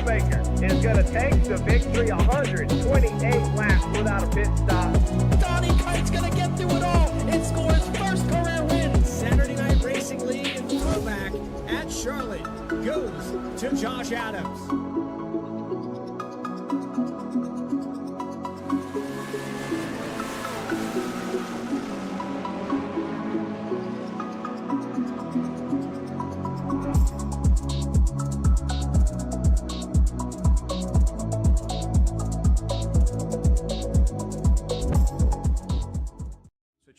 Buttkicker is going to take the victory, 128 laps without a pit stop. Donnie Kite's going to get through it all and score his first career win. Saturday Night Racing League throwback at Charlotte goes to Josh Adams.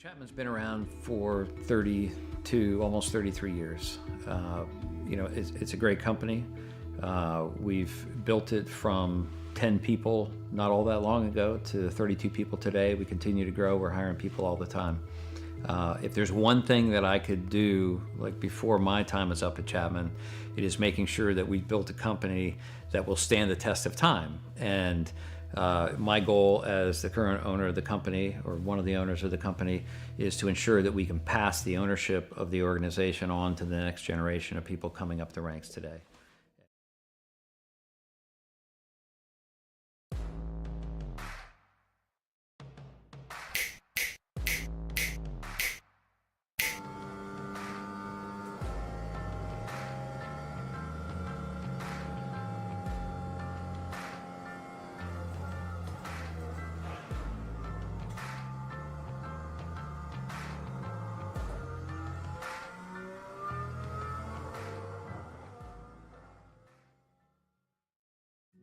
Chapman's been around for 32, almost 33 years. You know, it's a great company. We've built it from 10 people not all that long ago to 32 people today. We continue to grow. We're hiring people all the time. If there's one thing that I could do, like before my time is up at Chapman, it is making sure that we've built a company that will stand the test of time. And my goal as the current owner of the company, or one of the owners of the company, is to ensure that we can pass the ownership of the organization on to the next generation of people coming up the ranks today.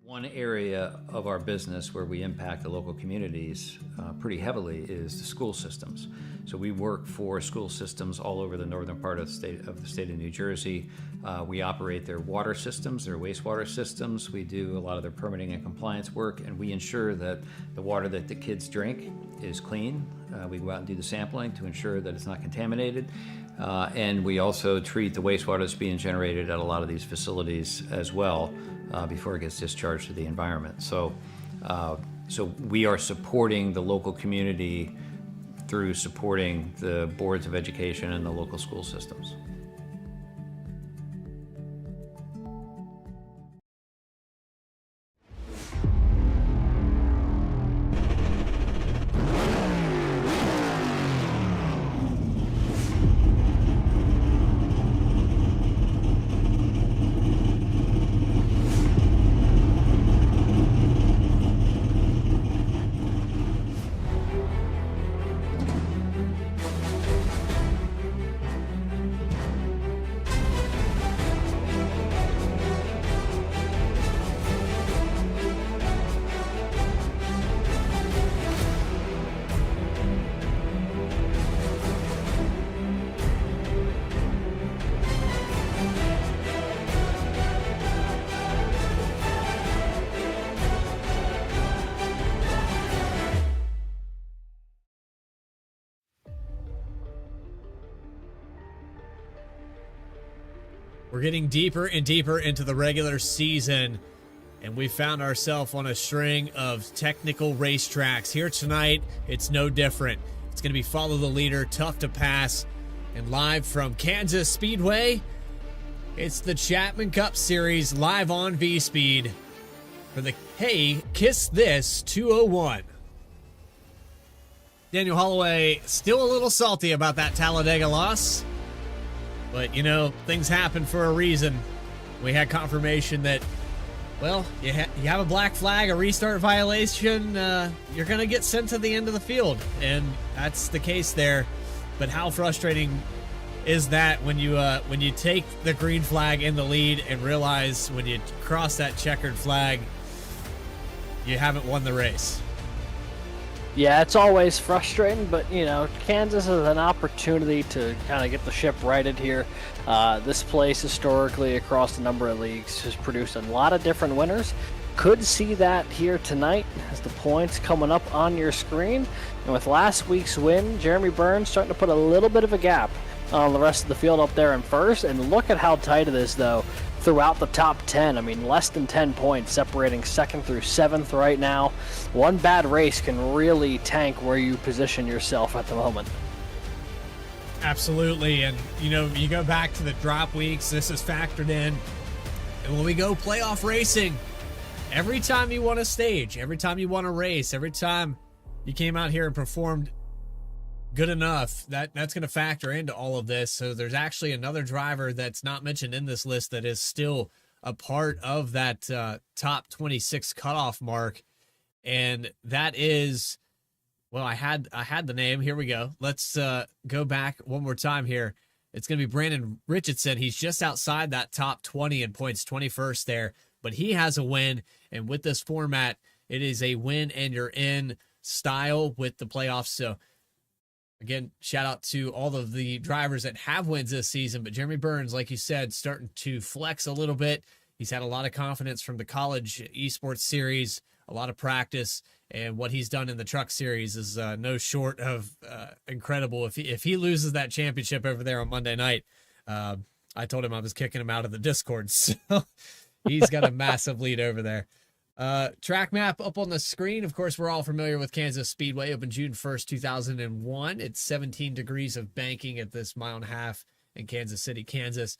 One area of our business where we impact the local communities pretty heavily is the school systems. So we work for school systems all over the northern part of the state of New Jersey. We operate their water systems, their wastewater systems. We do a lot of their permitting and compliance work, and we ensure that the water that the kids drink is clean. We go out and do the sampling to ensure that it's not contaminated. And we also treat the wastewater that's being generated at a lot of these facilities as well before it gets discharged to the environment. So we are supporting the local community through supporting the boards of education and the local school systems. We're getting deeper and deeper into the regular season, and we found ourselves on a string of technical racetracks. Here tonight, it's no different. It's going to be follow the leader, tough to pass, and live from Kansas Speedway, it's the Chapman Cup Series live on V-Speed for the Hey Kiss This 201. Daniel Holloway still a little salty about that Talladega loss. But, you know, things happen for a reason. We had confirmation that, well, you have a black flag, a restart violation, you're going to get sent to the end of the field. And that's the case there. But how frustrating is that when you take the green flag in the lead and realize when you cross that checkered flag, you haven't won the race? Yeah, it's always frustrating, but, you know, Kansas is an opportunity to kind of get the ship righted here. This place, historically, across a number of leagues, has produced a lot of different winners. Could see that here tonight as the points coming up on your screen. And with last week's win, Jeremy Burns starting to put a little bit of a gap on the rest of the field up there in first. And look at how tight it is, though, throughout the top 10. I mean, less than 10 points separating 2nd through 7th right now. One bad race can really tank where you position yourself at the moment. Absolutely. And, you know, you go back to the drop weeks, this is factored in. And when we go playoff racing, every time you won a stage, every time you won a race, every time you came out here and performed good enough, that's going to factor into all of this. So there's actually another driver that's not mentioned in this list that is still a part of that top 26 cutoff mark, and that is, well, I had the name. Here we go. Let's go back one more time here. It's going to be Brandon Richardson. He's just outside that top 20 in points, 21st there, but he has a win. And with this format, it is a win and you're in style with the playoffs. So again, shout out to all of the drivers that have wins this season, but Jeremy Burns, like you said, starting to flex a little bit. He's had a lot of confidence from the college esports series, a lot of practice, and what he's done in the truck series is no short of incredible. If he loses that championship over there on Monday night, I told him I was kicking him out of the Discord, so he's got a massive lead over there. Track map up on the screen. Of course, we're all familiar with Kansas Speedway, opened June 1st, 2001. It's 17 degrees of banking at this 1.5 mile in Kansas City, Kansas.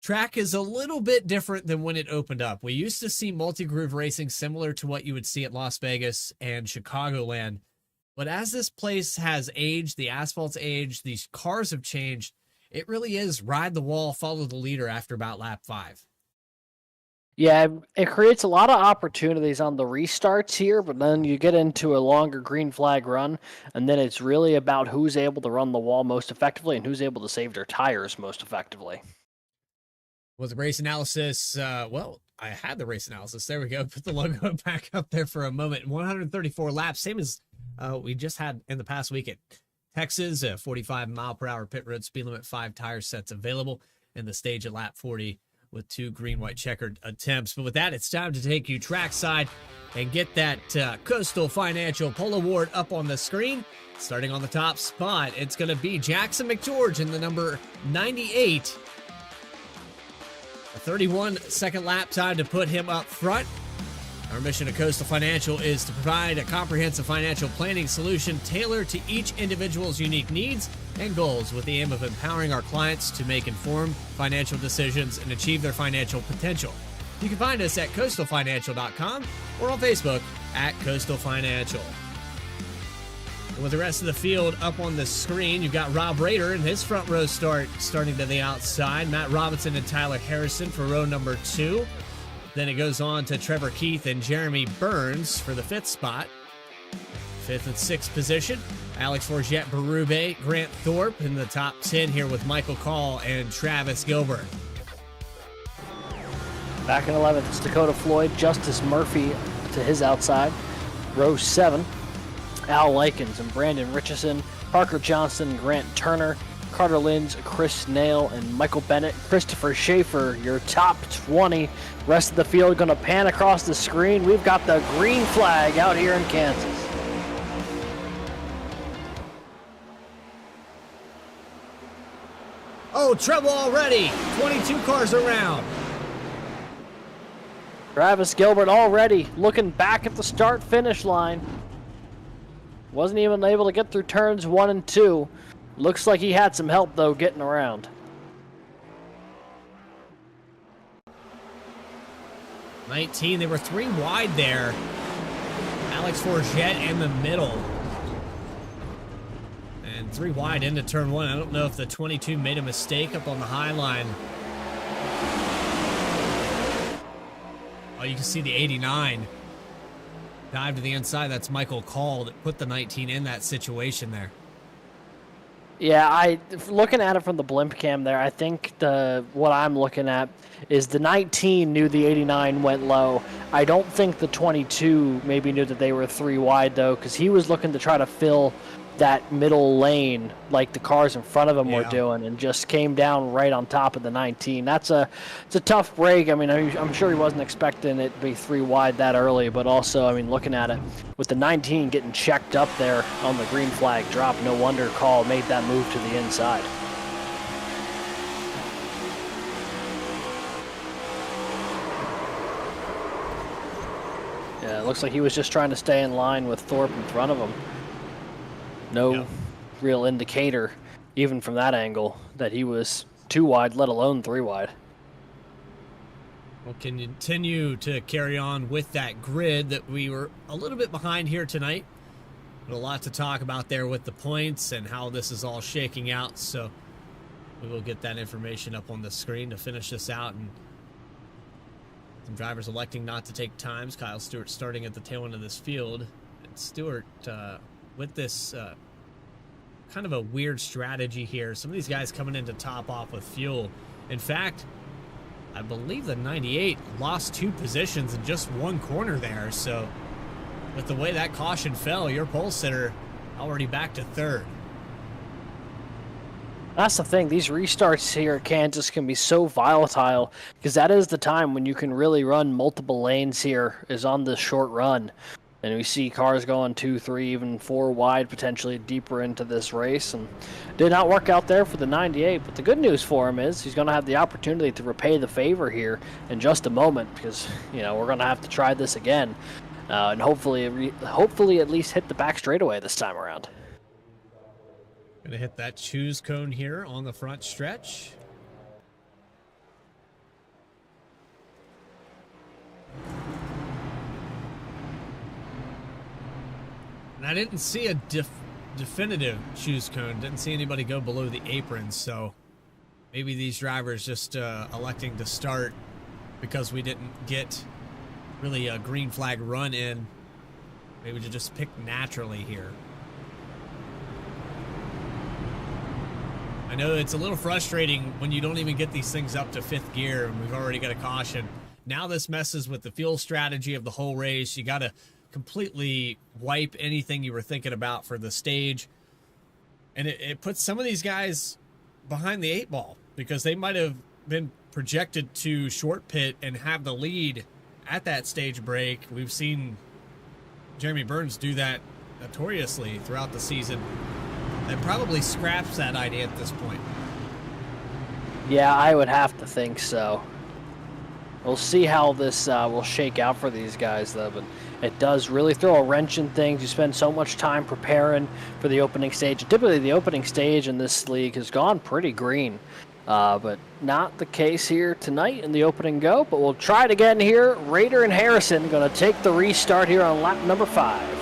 Track is a little bit different than when it opened up. We used to see multi-groove racing similar to what you would see at Las Vegas and Chicagoland. But as this place has aged, the asphalt's aged, these cars have changed, it really is ride the wall, follow the leader after about lap 5. Yeah, it creates a lot of opportunities on the restarts here, but then you get into a longer green flag run, and then it's really about who's able to run the wall most effectively and who's able to save their tires most effectively. With the race analysis, well, I had the race analysis. There we go. Put the logo back up there for a moment. 134 laps, same as we just had in the past week at Texas. 45 mile per hour pit road speed limit, 5 tire sets available, and the stage at lap 40 with 2 green, white checkered attempts. But with that, it's time to take you trackside and get that Coastal Financial Pole Award up on the screen. Starting on the top spot, it's going to be Jackson McGeorge in the number 98. A 31-second lap time to put him up front. Our mission at Coastal Financial is to provide a comprehensive financial planning solution tailored to each individual's unique needs and goals with the aim of empowering our clients to make informed financial decisions and achieve their financial potential. You can find us at coastalfinancial.com or on Facebook at Coastal Financial. And with the rest of the field up on the screen, you've got Rob Rader in his front row starting to the outside. Matt Robinson and Tyler Harrison for row number 2. Then it goes on to Trevor Keith and Jeremy Burns for the 5th spot. 5th and 6th position, Alex Forget, Berube, Grant Thorpe in the top 10 here with Michael Call and Travis Gilbert. Back in 11th, it's Dakota Floyd, Justice Murphy to his outside. Row 7, Al Likens and Brandon Richardson, Parker Johnson, Grant Turner, Carter Linz, Chris Nail, and Michael Bennett, Christopher Schaefer, your top 20. Rest of the field going to pan across the screen. We've got the green flag out here in Kansas. Oh, trouble already. 22 cars around. Travis Gilbert already looking back at the start-finish line. Wasn't even able to get through turns 1 and 2. Looks like he had some help, though, getting around. They were 3 wide there. Alex Forget in the middle. And 3 wide into turn 1. I don't know if the 22 made a mistake up on the high line. Oh, you can see the 89 dive to the inside. That's Michael Call that put the 19 in that situation there. Yeah, looking at it from the blimp cam there, I think what I'm looking at is the 19 knew the 89 went low. I don't think the 22 maybe knew that they were 3 wide, though, because he was looking to try to fill that middle lane like the cars in front of him were doing, and just came down right on top of the 19. It's a tough break. I mean, I'm sure he wasn't expecting it to be 3 wide that early, but also, I mean, looking at it, with the 19 getting checked up there on the green flag drop, no wonder Call made that move to the inside. Yeah, it looks like he was just trying to stay in line with Thorpe in front of him. No real indicator, even from that angle, that he was 2 wide, let alone 3 wide. We'll continue to carry on with that grid that we were a little bit behind here tonight. But a lot to talk about there with the points and how this is all shaking out. So we will get that information up on the screen to finish this out. And some drivers electing not to take times. Kyle Stewart starting at the tail end of this field. And Stewart with this kind of a weird strategy here. Some of these guys coming in to top off with fuel. In fact, I believe the 98 lost 2 positions in just one corner there. So with the way that caution fell, your pole sitter already back to 3rd. That's the thing. These restarts here at Kansas can be so volatile because that is the time when you can really run multiple lanes here is on this short run. And we see cars going 2, 3, even 4 wide, potentially deeper into this race. And did not work out there for the 98. But the good news for him is he's going to have the opportunity to repay the favor here in just a moment because, you know, we're going to have to try this again. And hopefully at least hit the back straightaway this time around. Going to hit that choose cone here on the front stretch. And I didn't see a definitive choose cone. Didn't see anybody go below the apron, so maybe these drivers just electing to start because we didn't get really a green flag run in. Maybe to just pick naturally here. I know it's a little frustrating when you don't even get these things up to 5th gear and we've already got a caution. Now this messes with the fuel strategy of the whole race. You got to completely wipe anything you were thinking about for the stage. And it puts some of these guys behind the 8 ball because they might have been projected to short pit and have the lead at that stage break. We've seen Jeremy Burns do that notoriously throughout the season. That probably scraps that idea at this point. Yeah, I would have to think so. We'll see how this will shake out for these guys, though. But it does really throw a wrench in things. You spend so much time preparing for the opening stage. Typically, the opening stage in this league has gone pretty green. But not the case here tonight in the opening go. But we'll try it again here. Rader and Harrison going to take the restart here on lap number 5.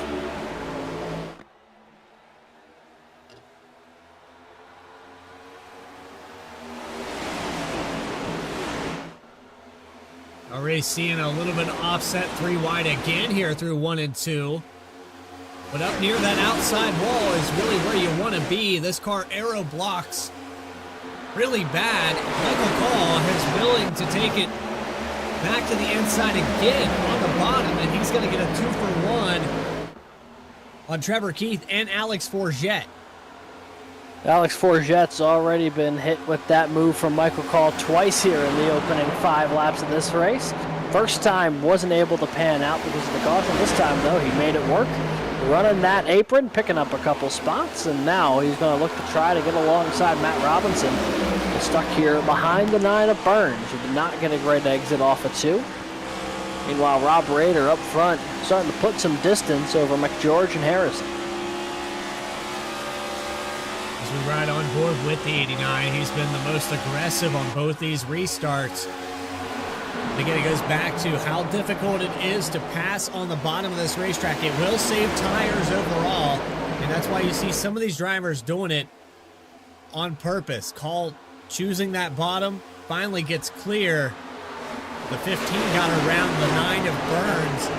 Already seeing a little bit of offset 3 wide again here through 1 and 2. But up near that outside wall is really where you want to be. This car aero blocks really bad. Michael Call is willing to take it back to the inside again on the bottom, and he's going to get a 2-for-1 on Trevor Keith and Alex Forget. Alex Forget's already been hit with that move from Michael Call twice here in the opening 5 laps of this race. First time wasn't able to pan out because of the caution. This time, though, he made it work. Running that apron, picking up a couple spots, and now he's going to look to try to get alongside Matt Robinson. He's stuck here behind the 9 of Burns, who did not get a great exit off of 2. Meanwhile, Rob Rader up front starting to put some distance over McGeorge and Harrison. As we ride on board with the 89, he's been the most aggressive on both these restarts. Again, it goes back to how difficult it is to pass on the bottom of this racetrack. It will save tires overall, and that's why you see some of these drivers doing it on purpose. Call choosing that bottom, finally gets clear. The 15 got around the 9 of Burns.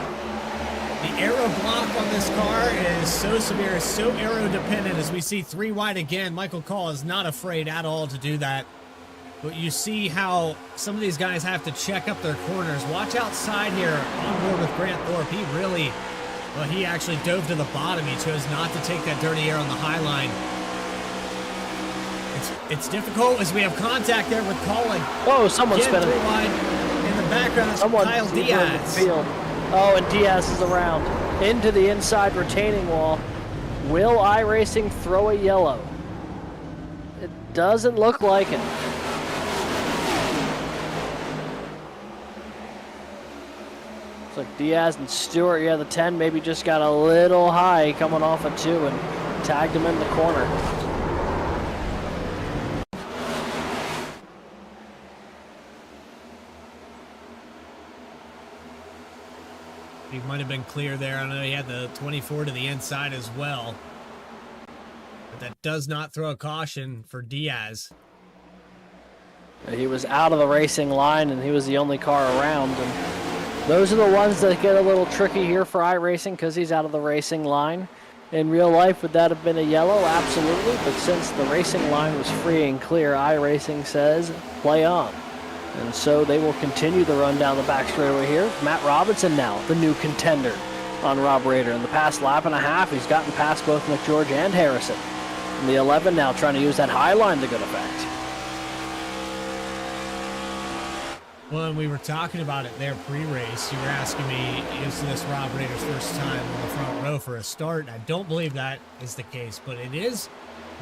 The aero block on this car is so severe, so aero dependent. As we see 3 wide again, Michael Call is not afraid at all to do that. But you see how some of these guys have to check up their corners. Watch outside here on board with Grant Thorpe. He really, well, he actually dove to the bottom. He chose not to take that dirty air on the high line. It's difficult as we have contact there with Colin. Whoa, someone's Again, spinning. 3 wide in the background. Someone Kyle deeper in the Diaz. field. Oh, and Diaz is around. Into the inside retaining wall. Will iRacing throw a yellow? It doesn't look like it. Looks like Diaz and Stewart, yeah, the 10 maybe just got a little high coming off a 2 and tagged him in the corner. He might have been clear there. I know he had the 24 to the inside as well. But that does not throw a caution for Diaz. He was out of the racing line, and he was the only car around. And those are the ones that get a little tricky here for iRacing because he's out of the racing line. In real life, would that have been a yellow? Absolutely. But since the racing line was free and clear, iRacing says play on. And so they will continue the run down the back straightaway here. Matt Robinson now, the new contender on Rob Rader. In the past lap and a half, he's gotten past both McGeorge and Harrison. And the 11 now trying to use that high line to good effect. Well, and we were talking about it there pre-race. You were asking me, is this Rob Rader's first time on the front row for a start? I don't believe that is the case, but it is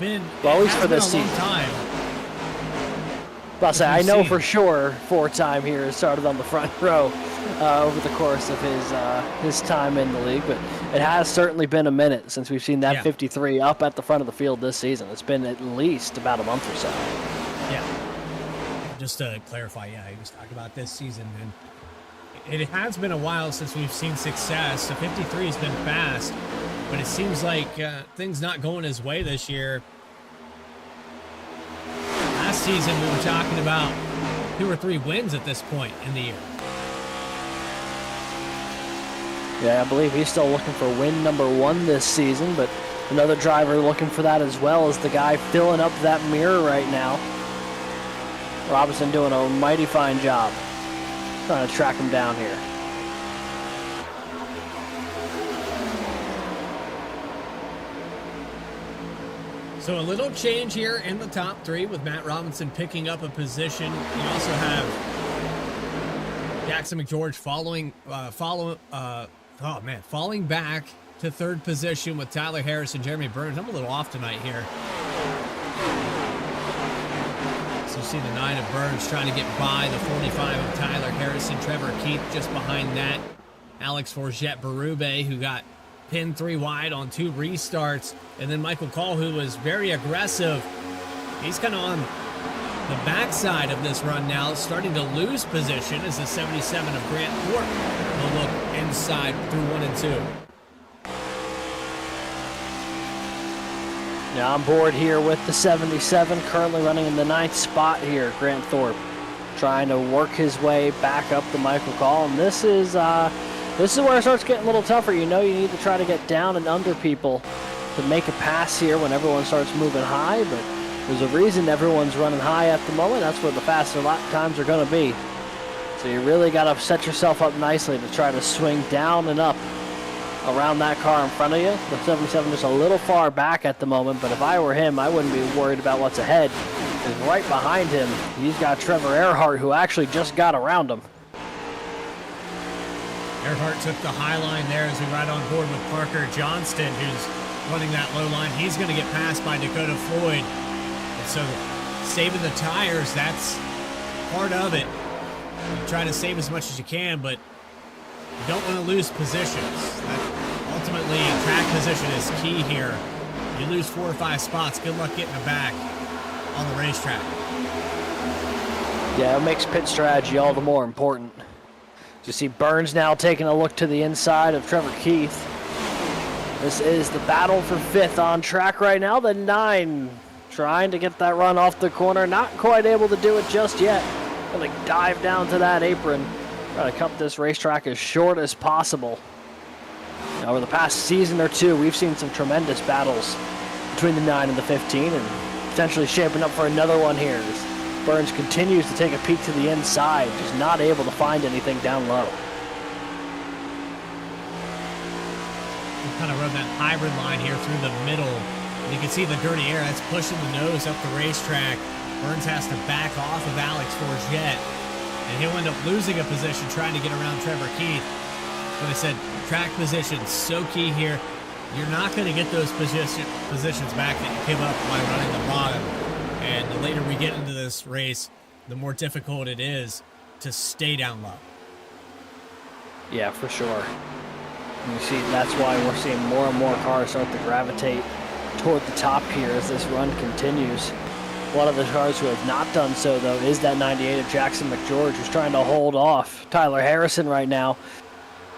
been, well, it has for been this a long season. time. I'll say, I know for sure 4-time here has started on the front row over the course of his time in the league, but it has certainly been a minute since we've seen that 53 up at the front of the field this season. It's been at least about a month or so. Yeah. Just to clarify, he was talking about this season, and it has been a while since we've seen success. The 53 has been fast, but it seems like things not going his way this year. Last season, we were talking about 2 or 3 wins at this point in the year. Yeah, I believe he's still looking for win number 1 this season, but another driver looking for that as well is the guy filling up that mirror right now. Robinson doing a mighty fine job trying to track him down here. So a little change here in the top 3 with Matt Robinson picking up a position. You also have Jackson McGeorge falling back to 3rd position with Tyler Harris and Jeremy Burns. I'm a little off tonight here. So you see the 9 of Burns trying to get by the 45 of Tyler Harrison. Trevor Keith just behind that. Alex Forget Berube, who got pinned 3 wide on 2 restarts. And then Michael Call, who was very aggressive. He's kind of on the backside of this run now, starting to lose position as the 77 of Grant Thorpe will look inside through 1 and 2. Now on board here with the 77, currently running in the 9th spot here, Grant Thorpe, trying to work his way back up the Michael Call, and this is where it starts getting a little tougher. You know you need to try to get down and under people to make a pass here when everyone starts moving high, but there's a reason everyone's running high at the moment. That's where the faster lap times are going to be. So you really got to set yourself up nicely to try to swing down and up around that car in front of you. The 77 is a little far back at the moment, but if I were him, I wouldn't be worried about what's ahead. Because right behind him, he's got Trevor Erhardt, who actually just got around him. Erhardt took the high line there as we ride on board with Parker Johnston, who's running that low line. He's going to get passed by Dakota Floyd. And so saving the tires, that's part of it. You try to save as much as you can, but you don't want to lose positions. Ultimately, track position is key here. You lose 4 or 5 spots, good luck getting it back on the racetrack. Yeah, it makes pit strategy all the more important. You see Burns now taking a look to the inside of Trevor Keith. This is the battle for 5th on track right now. The 9 trying to get that run off the corner. Not quite able to do it just yet. Going to dive down to that apron. Try to cut this racetrack as short as possible. Now, over the past season or 2, we've seen some tremendous battles between the 9 and the 15, and potentially shaping up for another one here. As Burns continues to take a peek to the inside, just not able to find anything down low. We kind of run that hybrid line here through the middle. And you can see the dirty air that's pushing the nose up the racetrack. Burns has to back off of Alex Forget, and he'll end up losing a position trying to get around Trevor Keith. But I said, track position so key here. You're not going to get those positions back that you give up by running the bottom. And the later we get into this race, the more difficult it is to stay down low. Yeah, for sure. And you see, that's why we're seeing more and more cars start to gravitate toward the top here as this run continues. One of the cars who have not done so, though, is that 98 of Jackson McGeorge, who's trying to hold off Tyler Harrison right now.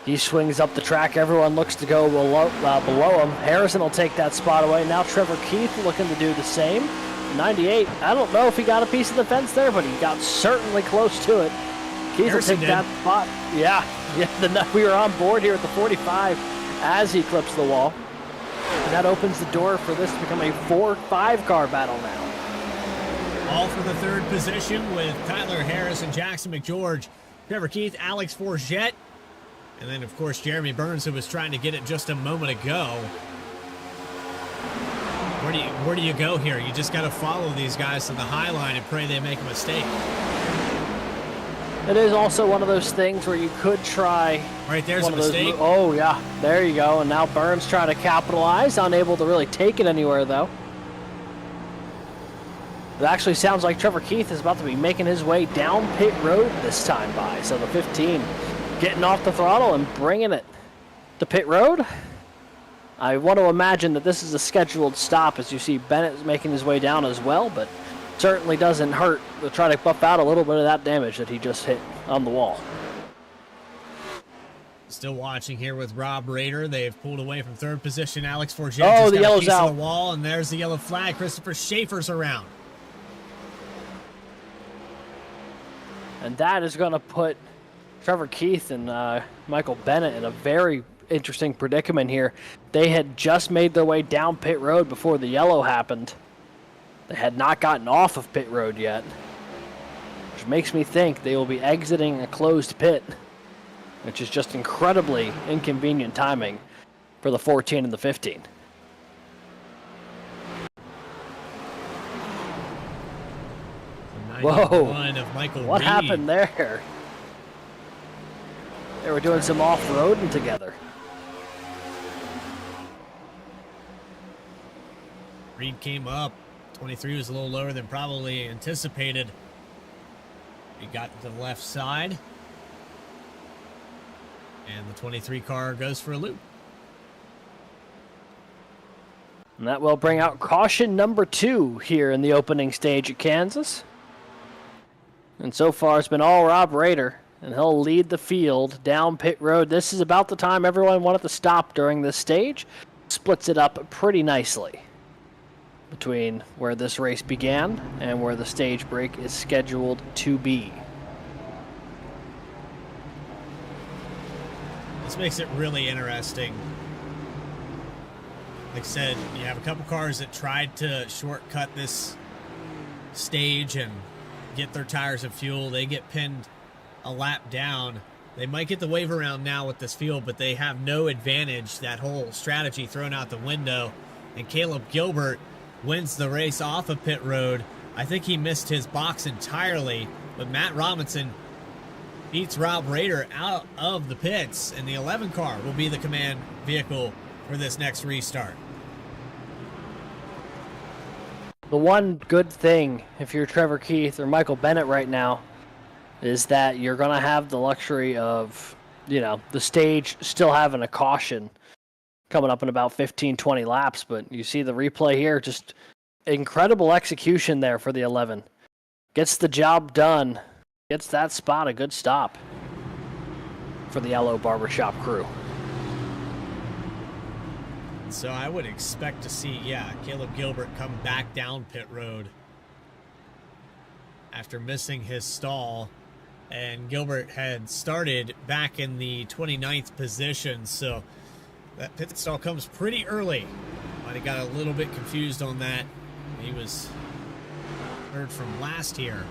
He swings up the track. Everyone looks to go below him. Harrison will take that spot away. Now Trevor Keith looking to do the same. 98. I don't know if he got a piece of the fence there, but he got certainly close to it. Keith will take that spot. Yeah. We were on board here at the 45 as he clips the wall. And that opens the door for this to become a 4-5 car battle now. All for the third position with Tyler Harris and Jackson McGeorge. Trevor Keith, Alex Forget. And then, of course, Jeremy Burns, who was trying to get it just a moment ago. Where do you go here? You just got to follow these guys to the high line and pray they make a mistake. It is also one of those things where you could try. Right there's a mistake. Oh, yeah. There you go. And now Burns trying to capitalize. Unable to really take it anywhere, though. It actually sounds like Trevor Keith is about to be making his way down pit road this time by. So the 15 getting off the throttle and bringing it to pit road. I want to imagine that this is a scheduled stop as you see Bennett making his way down as well, but certainly doesn't hurt to try to buff out a little bit of that damage that he just hit on the wall. Still watching here with Rob Rader. They have pulled away from third position. Alex Forget just the got yellow's a piece out of the wall, and there's the yellow flag. Christopher Schaefer's around. And that is going to put Trevor Keith and Michael Bennett in a very interesting predicament here. They had just made their way down pit road before the yellow happened. They had not gotten off of pit road yet, which makes me think they will be exiting a closed pit, which is just incredibly inconvenient timing for the 14 and the 15. Whoa, what happened there? They were doing some off-roading together. Reed came up. 23 was a little lower than probably anticipated. He got to the left side. And the 23 car goes for a loop. And that will bring out caution number 2 here in the opening stage at Kansas. And so far it's been all Rob Rader, and he'll lead the field down pit road. This is about the time everyone wanted to stop during this stage. Splits it up pretty nicely between where this race began and where the stage break is scheduled to be. This makes it really interesting. Like I said, you have a couple cars that tried to shortcut this stage and get their tires of fuel. They get pinned a lap down. They might get the wave around now with this field, but they have no advantage. That whole strategy thrown out the window. And Caleb Gilbert wins the race off of pit road. I think he missed his box entirely, but Matt Robinson beats Rob Rader out of the pits, and the 11 car will be the command vehicle for this next restart. The one good thing, if you're Trevor Keith or Michael Bennett right now, is that you're going to have the luxury of, the stage still having a caution coming up in about 15, 20 laps. But you see the replay here, just incredible execution there for the 11. Gets the job done. Gets that spot a good stop for the Yellow Barbershop crew. So I would expect to see, Caleb Gilbert come back down pit road after missing his stall. And Gilbert had started back in the 29th position, so that pit stall comes pretty early. Might have got a little bit confused on that. He was heard from last year.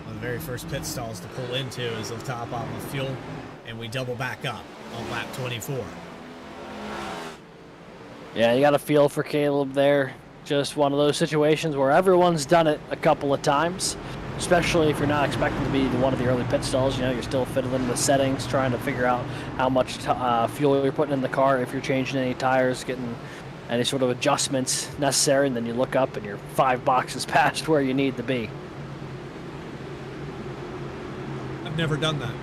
One of the very first pit stalls to pull into is the top off of fuel, and we double back up on lap 24. Yeah, you got a feel for Caleb there. Just one of those situations where everyone's done it a couple of times, especially if you're not expecting to be one of the early pit stalls. You're still fiddling the settings, trying to figure out how much fuel you're putting in the car, if you're changing any tires, getting any sort of adjustments necessary, and then you look up and you're 5 boxes past where you need to be. I've never done that.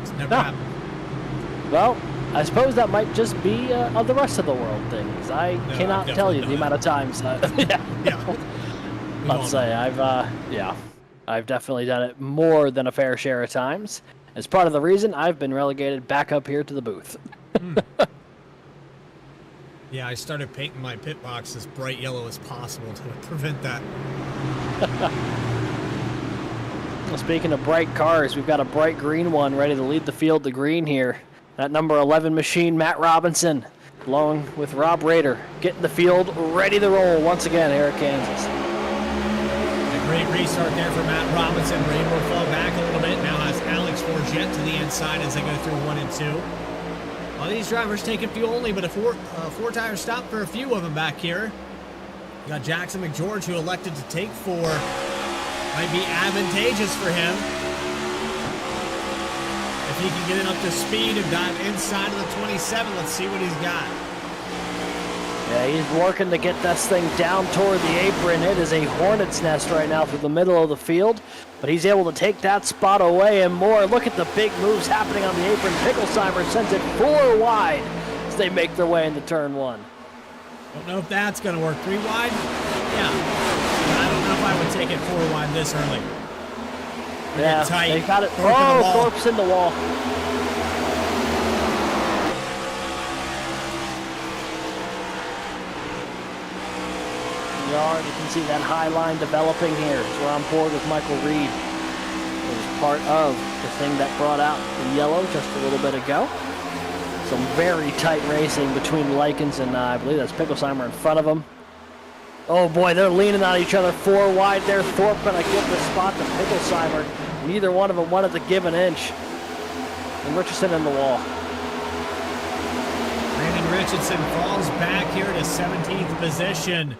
It's never happened. Well, I suppose that might just be of the rest of the world things. I cannot tell you the amount of times. I'll say I've definitely done it more than a fair share of times. As part of the reason I've been relegated back up here to the booth. Yeah, I started painting my pit box as bright yellow as possible to prevent that. Well, speaking of bright cars, we've got a bright green one ready to lead the field to green here. That number 11 machine, Matt Robinson, along with Rob Rader, getting the field ready to roll once again here at Kansas. A great restart there for Matt Robinson. Rader will fall back a little bit. Now has Alex Forget to the inside as they go through 1 and 2. Well, these drivers taking fuel only, but a four-tire stop for a few of them back here. You got Jackson McGeorge, who elected to take 4. Might be advantageous for him. If he can get it up to speed and dive inside of the 27, let's see what he's got. Yeah, he's working to get this thing down toward the apron. It is a hornet's nest right now through the middle of the field, but he's able to take that spot away and more. Look at the big moves happening on the apron. Picklesheimer sends it 4 wide as they make their way into turn 1. Don't know if that's going to work. 3 wide? Yeah. I don't know if I would take it 4 wide this early. Yeah, tight. they got it. Thorpe's in the wall. You can see that high line developing here. So we're on board with Michael Reed. It was part of the thing that brought out the yellow just a little bit ago. Some very tight racing between Likens and I believe that's Picklesheimer in front of him. Oh boy, they're leaning on each other 4 wide there. Thorpe gonna give the spot to Picklesheimer. Neither one of them wanted to give an inch. And Richardson in the wall. Brandon Richardson falls back here to 17th position.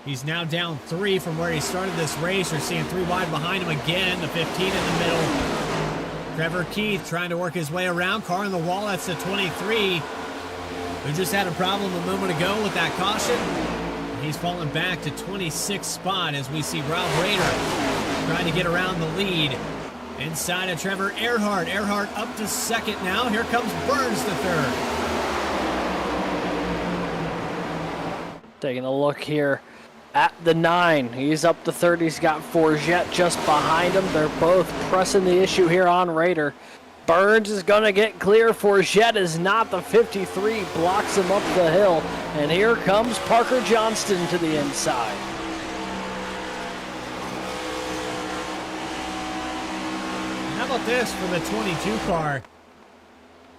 He's now down 3 from where he started this race. We're seeing 3 wide behind him again. The 15 in the middle. Trevor Keith trying to work his way around. Car in the wall, that's the 23. Who just had a problem a moment ago with that caution. He's fallen back to 26th spot as we see Rob Rader trying to get around the lead. Inside of Trevor Erhardt. Erhardt up to 2nd now. Here comes Burns to 3rd. Taking a look here at the 9. He's up to 3rd. He's got Forget just behind him. They're both pressing the issue here on Rader. Burns is going to get clear. Forget is not. The 53 blocks him up the hill. And here comes Parker Johnston to the inside. How about this for the 22 car?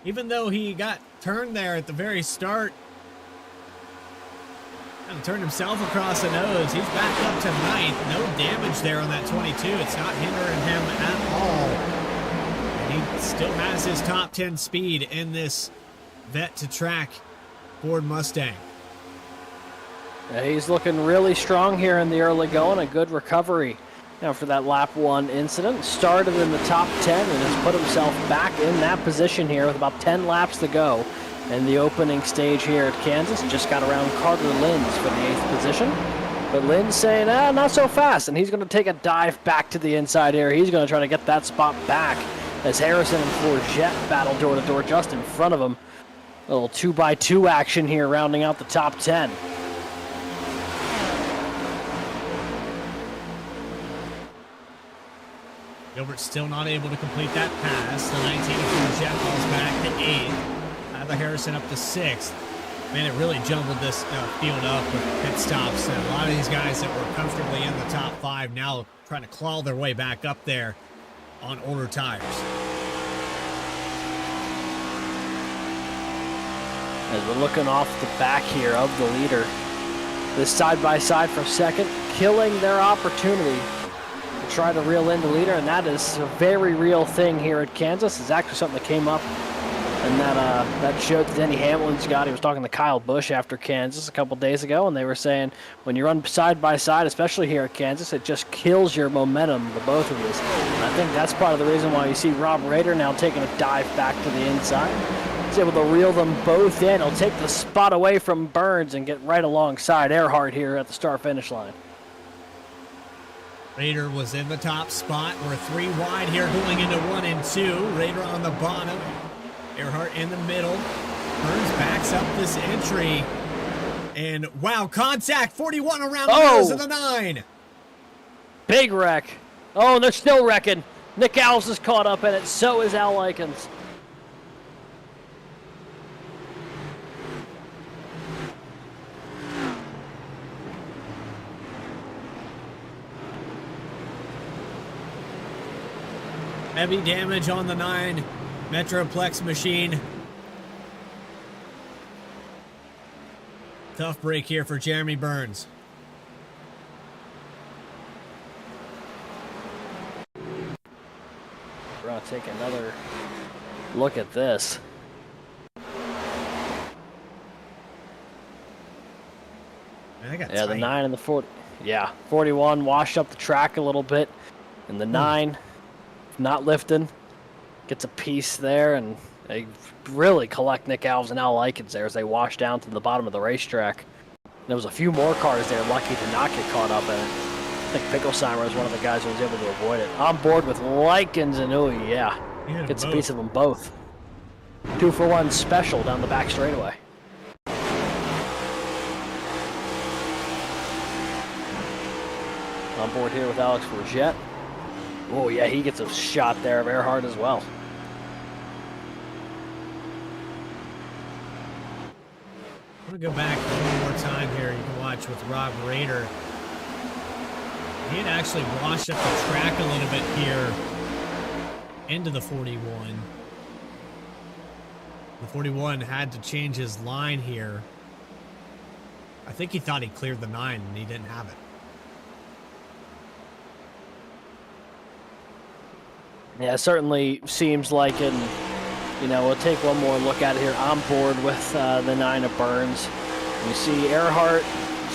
Even though he got turned there at the very start, kind of turned himself across the nose, he's back up to 9th. No damage there on that 22. It's not hindering him at all. And he still has his top 10 speed in this vet to track Ford Mustang. Yeah, he's looking really strong here in the early going. A good recovery after that lap 1 incident. Started in the top 10 and has put himself back in that position here with about 10 laps to go in the opening stage here at Kansas. Just got around Carter Linz for the 8th position. But Linz saying, not so fast. And he's going to take a dive back to the inside here. He's going to try to get that spot back as Harrison and Forget battle door to door just in front of him. A little 2x2 action here rounding out the top 10. Gilbert's still not able to complete that pass. The 19 Forget falls back to 8th. Tyler Harrison up to 6th. Man, it really jumbled this field up with pit stops. And a lot of these guys that were comfortably in the top 5 now trying to claw their way back up there on older tires. As we're looking off the back here of the leader, this side-by-side for 2nd, killing their opportunity to try to reel in the leader, and that is a very real thing here at Kansas. It's actually something that came up and that showed that Denny Hamlin's got. He was talking to Kyle Busch after Kansas a couple days ago, and they were saying when you run side by side, especially here at Kansas, it just kills your momentum, the both of you. And I think that's part of the reason why you see Rob Rader now taking a dive back to the inside. He's able to reel them both in. He'll take the spot away from Burns and get right alongside Erhardt here at the start-finish line. Rader was in the top spot. We're 3 wide here going into 1 and 2. Rader on the bottom. Erhardt in the middle. Burns backs up this entry. And wow, contact 41 around the nose of the 9. Big wreck. Oh, and they're still wrecking. Nick Alves is caught up in it. So is Al Likens. Heavy damage on the 9 Metroplex machine. Tough break here for Jeremy Burns. We're going to take another look at this. Yeah, the 9 and the 40. Yeah, 41 washed up the track a little bit. And the 9, not lifting, gets a piece there. And they really collect Nick Alves and Al Likens there as they wash down to the bottom of the racetrack. There was a few more cars there lucky to not get caught up in it. I think Picklesheimer was one of the guys who was able to avoid it. On board with Likens and Uy, yeah. Gets a piece of them both. 2-for-1 special down the back straightaway. On board here with Alex Forget. Oh yeah, he gets a shot there of Erhardt as well. I'm going to go back one more time here. You can watch with Rob Rader. He had actually washed up the track a little bit here into the 41. The 41 had to change his line here. I think he thought he cleared the 9 and he didn't have it. Yeah, it certainly seems like, and you know, we'll take one more look at it here. On board with the 9 of Burns. You see Erhardt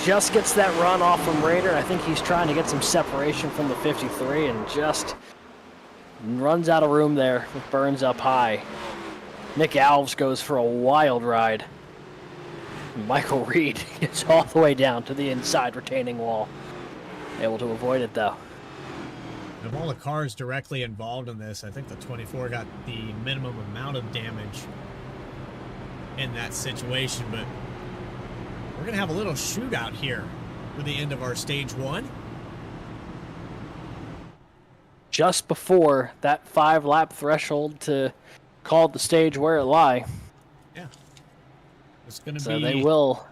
just gets that run off from Rader. I think he's trying to get some separation from the 53 and just runs out of room there with Burns up high. Nick Alves goes for a wild ride. Michael Reed gets all the way down to the inside retaining wall. Able to avoid it though. Of all the cars directly involved in this, I think the 24 got the minimum amount of damage in that situation, but we're going to have a little shootout here for the end of our stage 1. Just before that 5-lap threshold to call the stage where it lie. Yeah. It's going to So be they will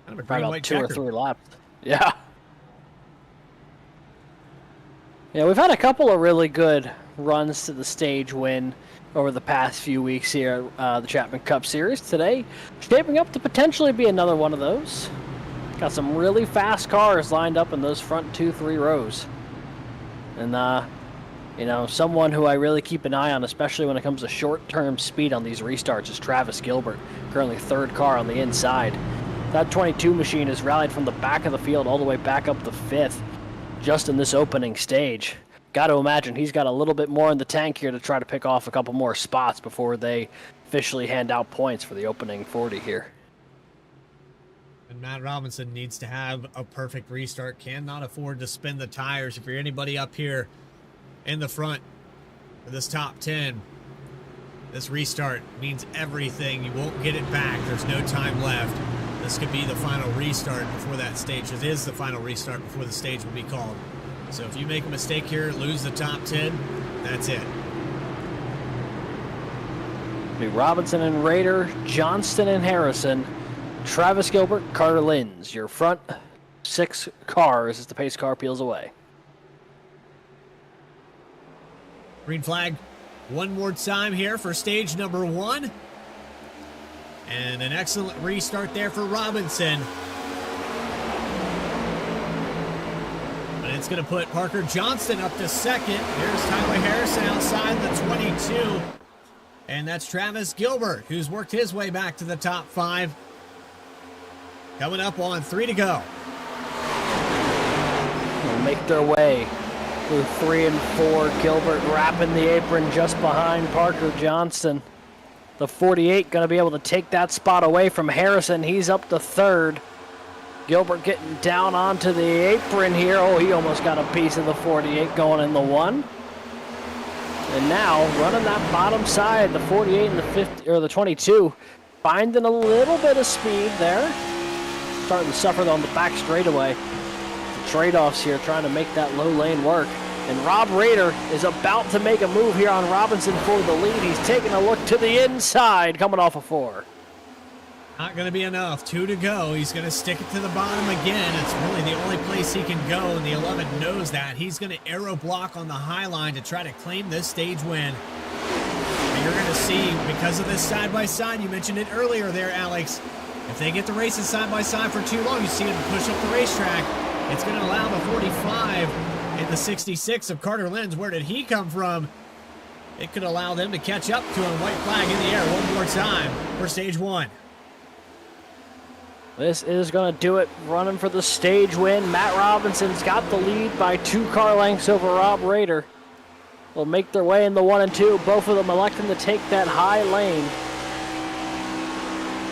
kind of a probably green about white 2 or checker. 3 laps. Yeah. Yeah, we've had a couple of really good runs to the stage win over the past few weeks here at the Chapman Cup Series. Today, shaping up to potentially be another one of those. Got some really fast cars lined up in those front 2-3 rows. And, you know, someone who I really keep an eye on, especially when it comes to short-term speed on these restarts, is Travis Gilbert, currently 3rd car on the inside. That 22 machine has rallied from the back of the field all the way back up the 5th. Just in this opening stage. Got to imagine he's got a little bit more in the tank here to try to pick off a couple more spots before they officially hand out points for the opening 40 here. And Matt Robinson needs to have a perfect restart. Cannot afford to spin the tires. If you're anybody up here in the front of this top 10, this restart means everything. You won't get it back. There's no time left. This could be the final restart before that stage. It is the final restart before the stage will be called. So if you make a mistake here, lose the top 10, that's it. Be Robinson and Rader, Johnston and Harrison, Travis Gilbert, Carter Linz. Your front 6 cars as the pace car peels away. Green flag one more time here for stage number 1. And an excellent restart there for Robinson. But it's going to put Parker Johnston up to 2nd. There's Tyler Harrison outside the 22. And that's Travis Gilbert, who's worked his way back to the top 5. Coming up on 3 to go. They'll make their way through 3 and 4. Gilbert wrapping the apron just behind Parker Johnston. The 48 going to be able to take that spot away from Harrison. He's up to 3rd. Gilbert getting down onto the apron here. Oh, he almost got a piece of the 48 going in the 1. And now running that bottom side, the 48 and the 50 or the 22, finding a little bit of speed there. Starting to suffer on the back straightaway. The trade-offs here trying to make that low lane work. And Rob Rader is about to make a move here on Robinson for the lead. He's taking a look to the inside, coming off a 4. Not going to be enough. 2 to go. He's going to stick it to the bottom again. It's really the only place he can go, and the 11 knows that. He's going to arrow block on the high line to try to claim this stage win. And you're going to see, because of this side-by-side, you mentioned it earlier there, Alex, if they get the races side-by-side for too long, you see them push up the racetrack. It's going to allow the 45 and the 66 of Carter Lenz. Where did he come from? It could allow them to catch up to him. White flag in the air one more time for stage 1. This is going to do it, running for the stage win. Matt Robinson's got the lead by 2 car lengths over Rob Rader. They'll make their way in the 1 and 2. Both of them electing to take that high lane.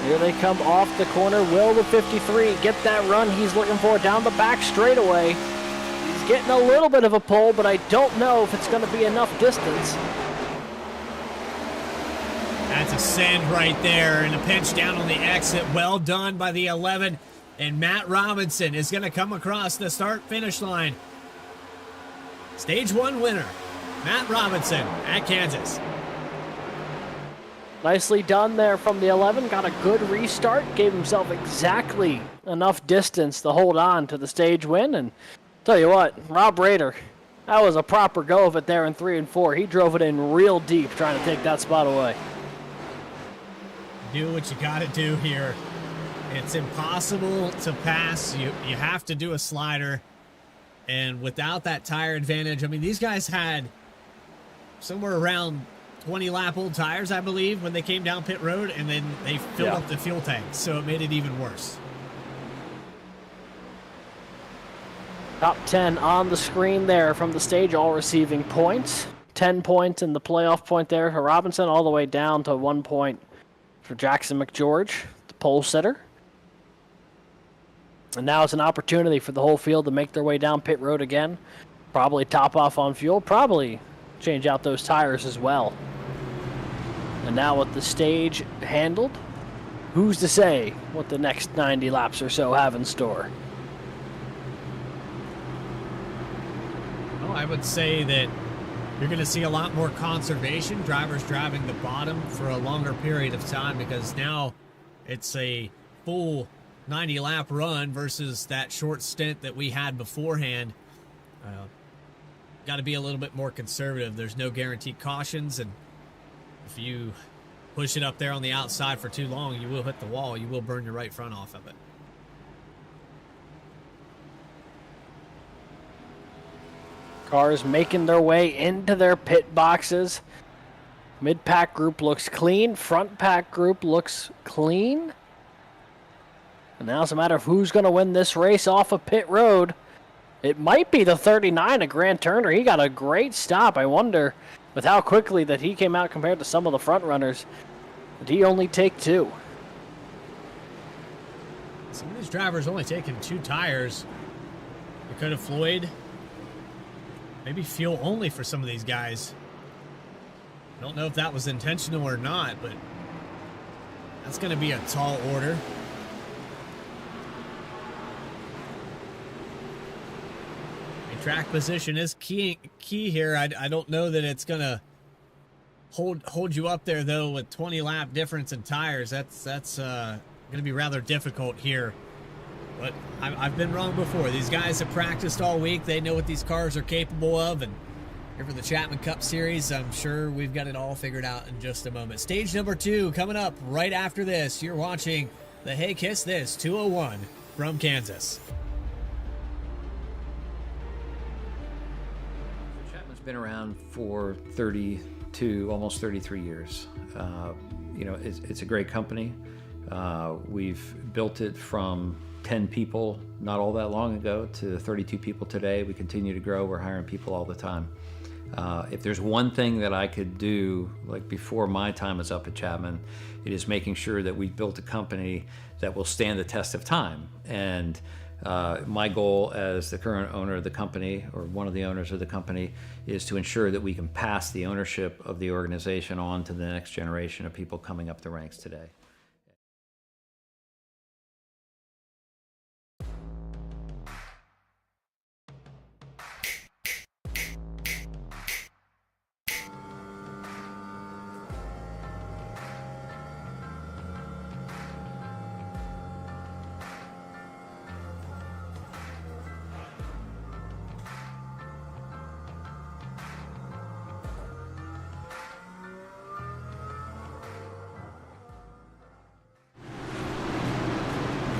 Here they come off the corner. Will the 53 get that run he's looking for down the back straightaway? He's getting a little bit of a pull, but I don't know if it's going to be enough distance. That's a send right there, and a pinch down on the exit. Well done by the 11. And Matt Robinson is going to come across the start-finish line. Stage 1 winner, Matt Robinson at Kansas. Nicely done there from the 11. Got a good restart. Gave himself exactly enough distance to hold on to the stage win. And tell you what, Rob Rader, that was a proper go of it there in 3 and 4. He drove it in real deep trying to take that spot away. Do what you got to do here. It's impossible to pass. You have to do a slider. And without that tire advantage, I mean, these guys had somewhere around 20 lap old tires, I believe, when they came down pit road, and then they filled up the fuel tanks, so it made it even worse. Top 10 on the screen there from the stage, all receiving points. 10 points in the playoff point there for Robinson, all the way down to 1 point for Jackson McGeorge, the pole setter. And now it's an opportunity for the whole field to make their way down pit road again. Probably top off on fuel, probably change out those tires as well. And now with the stage handled, who's to say what the next 90 laps or so have in store? Well, I would say that you're going to see a lot more conservation, drivers driving the bottom for a longer period of time, because now it's a full 90 lap run versus that short stint that we had beforehand. Got to be a little bit more conservative. There's no guaranteed cautions, and if you push it up there on the outside for too long, you will hit the wall. You will burn your right front off of it. Cars making their way into their pit boxes. Mid-pack group looks clean. Front pack group looks clean. And now it's a matter of who's going to win this race off of pit road. It might be the 39 of Grant Turner. He got a great stop. I wonder, with how quickly that he came out compared to some of the front runners, did he only take 2? Some of these drivers only taking 2 tires. Dakota Floyd, maybe fuel only for some of these guys. I don't know if that was intentional or not, but that's going to be a tall order. Track position is key here. I don't know that it's going to hold you up there, though, with 20 lap difference in tires. That's going to be rather difficult here. But I've been wrong before. These guys have practiced all week. They know what these cars are capable of. And here for the Chapman Cup Series, I'm sure we've got it all figured out in just a moment. Stage number 2 coming up right after this. You're watching the Hey Kiss This 201 from Kansas. Been around for 32, almost 33 years. You know, it's a great company. We've built it from 10 people not all that long ago to 32 people today. We continue to grow. We're hiring people all the time. If there's one thing that I could do, like before my time is up at Chapman, it is making sure that we've built a company that will stand the test of time. And my goal as the current owner of the company, or one of the owners of the company, is to ensure that we can pass the ownership of the organization on to the next generation of people coming up the ranks today.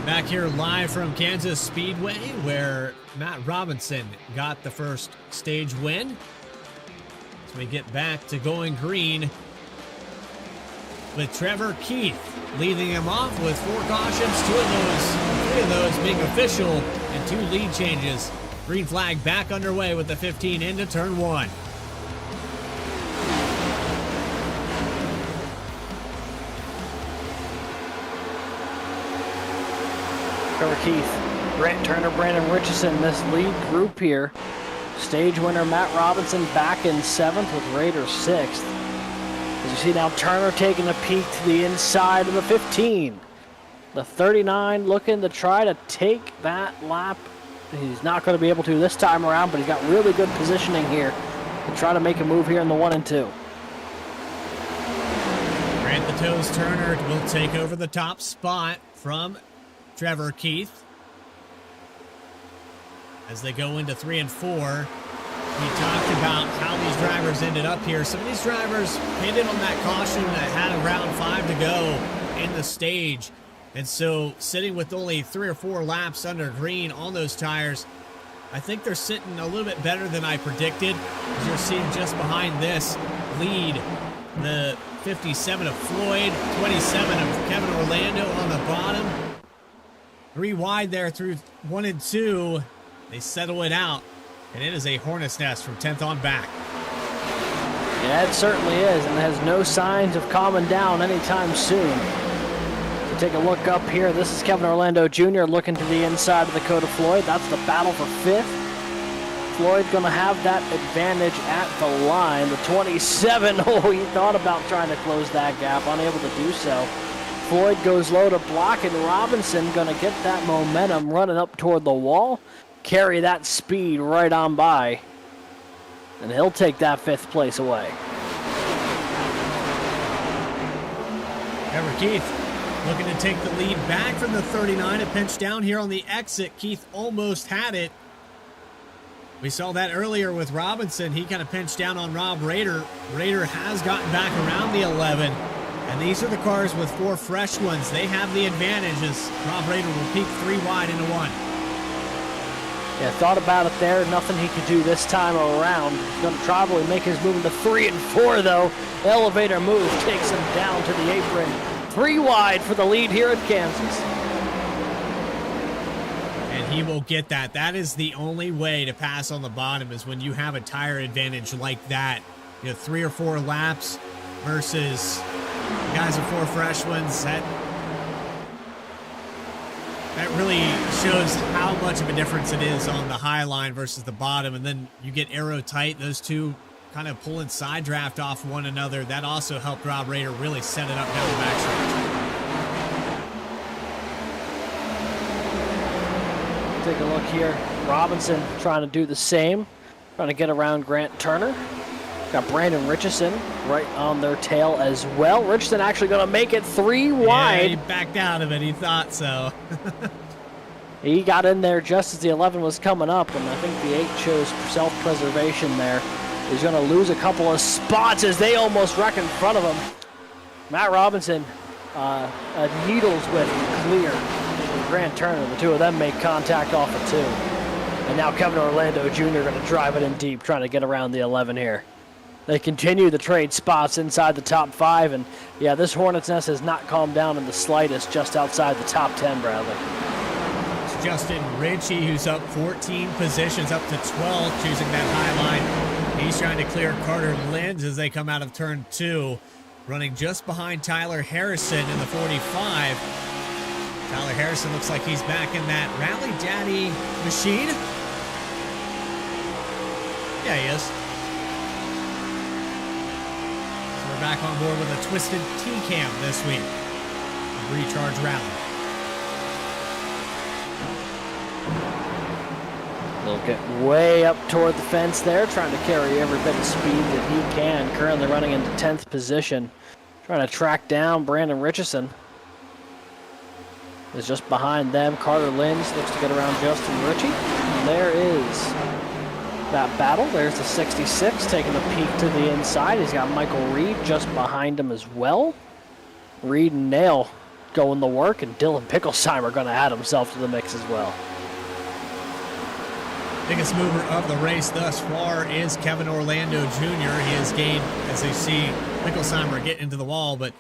Back here live from Kansas Speedway, where Matt Robinson got the first stage win. As we get back to going green with Trevor Keith leading him off with 4 cautions, 3 of those being official, and 2 lead changes. Green flag back underway with the 15 into turn 1. Trevor Keith, Grant Turner, Brandon Richardson, this lead group here. Stage winner Matt Robinson back in 7th with Rader 6th. As you see now, Turner taking a peek to the inside of the 15. The 39 looking to try to take that lap. He's not going to be able to this time around, but he's got really good positioning here to try to make a move here in the 1 and 2. Grant the Toes Turner will take over the top spot from Trevor Keith. As they go into 3 and 4, he talked about how these drivers ended up here. Some of these drivers hit in on that caution that had around 5 to go in the stage. And so sitting with only 3 or 4 laps under green on those tires, I think they're sitting a little bit better than I predicted. As you're seeing just behind this lead, the 57 of Floyd, 27 of Kevin Orlando on the bottom. 3 wide there through 1 and 2. They settle it out, and it is a hornet's nest from 10th on back. Yeah, it certainly is, and it has no signs of calming down anytime soon. So take a look up here. This is Kevin Orlando Jr. looking to the inside of Dakota Floyd. That's the battle for 5th. Floyd going to have that advantage at the line. The 27, oh, he thought about trying to close that gap, unable to do so. Floyd goes low to block, and Robinson going to get that momentum running up toward the wall, carry that speed right on by, and he'll take that 5th place away. Trevor Keith looking to take the lead back from the 39. A pinch down here on the exit. Keith almost had it. We saw that earlier with Robinson. He kind of pinched down on Rob Rader. Rader has gotten back around the 11. And these are the cars with 4 fresh ones. They have the advantage as Rob Rader will peak 3 wide into 1. Yeah, thought about it there. Nothing he could do this time around. He's going to probably make his move into 3 and 4, though. Elevator move takes him down to the apron. 3 wide for the lead here in Kansas. And he will get that. That is the only way to pass on the bottom, is when you have a tire advantage like that. You know, 3 or 4 laps versus guys with 4 fresh ones. That really shows how much of a difference it is on the high line versus the bottom. And then you get aero tight. Those two kind of pulling side draft off one another. That also helped Rob Rader really set it up down the backstretch. Take a look here. Robinson trying to do the same. Trying to get around Grant Turner. Got Brandon Richardson right on their tail as well. Richardson actually going to make it 3 wide. Yeah, he backed out of it. He thought so. He got in there just as the 11 was coming up, and I think the 8 chose self-preservation there. He's going to lose a couple of spots as they almost wreck in front of him. Matt Robinson, needles with clear. Grant Turner, the 2 of them make contact off of 2. And now Kevin Orlando Jr. going to drive it in deep, trying to get around the 11 here. They continue to trade spots inside the top 5, and yeah, this Hornet's Nest has not calmed down in the slightest just outside the top 10, Bradley. It's Justin Ritchie, who's up 14 positions, up to 12, choosing that high line. He's trying to clear Carter Lins as they come out of turn 2, running just behind Tyler Harrison in the 45. Tyler Harrison looks like he's back in that Rally Daddy machine. Yeah, he is. We're back on board with a twisted T-cam this week. Recharge Rally. They'll get way up toward the fence there, trying to carry every bit of speed that he can. Currently running into 10th position. Trying to track down Brandon Richardson. Is just behind them. Carter Lins looks to get around Justin Ritchie. And there is that battle. There's the 66 taking a peek to the inside. He's got Michael Reed just behind him as well. Reed and Nail going the work, and Dylan Picklesheimer going to add himself to the mix as well. Biggest mover of the race thus far is Kevin Orlando Jr. He has gained, as you see, Picklesheimer get into the wall, but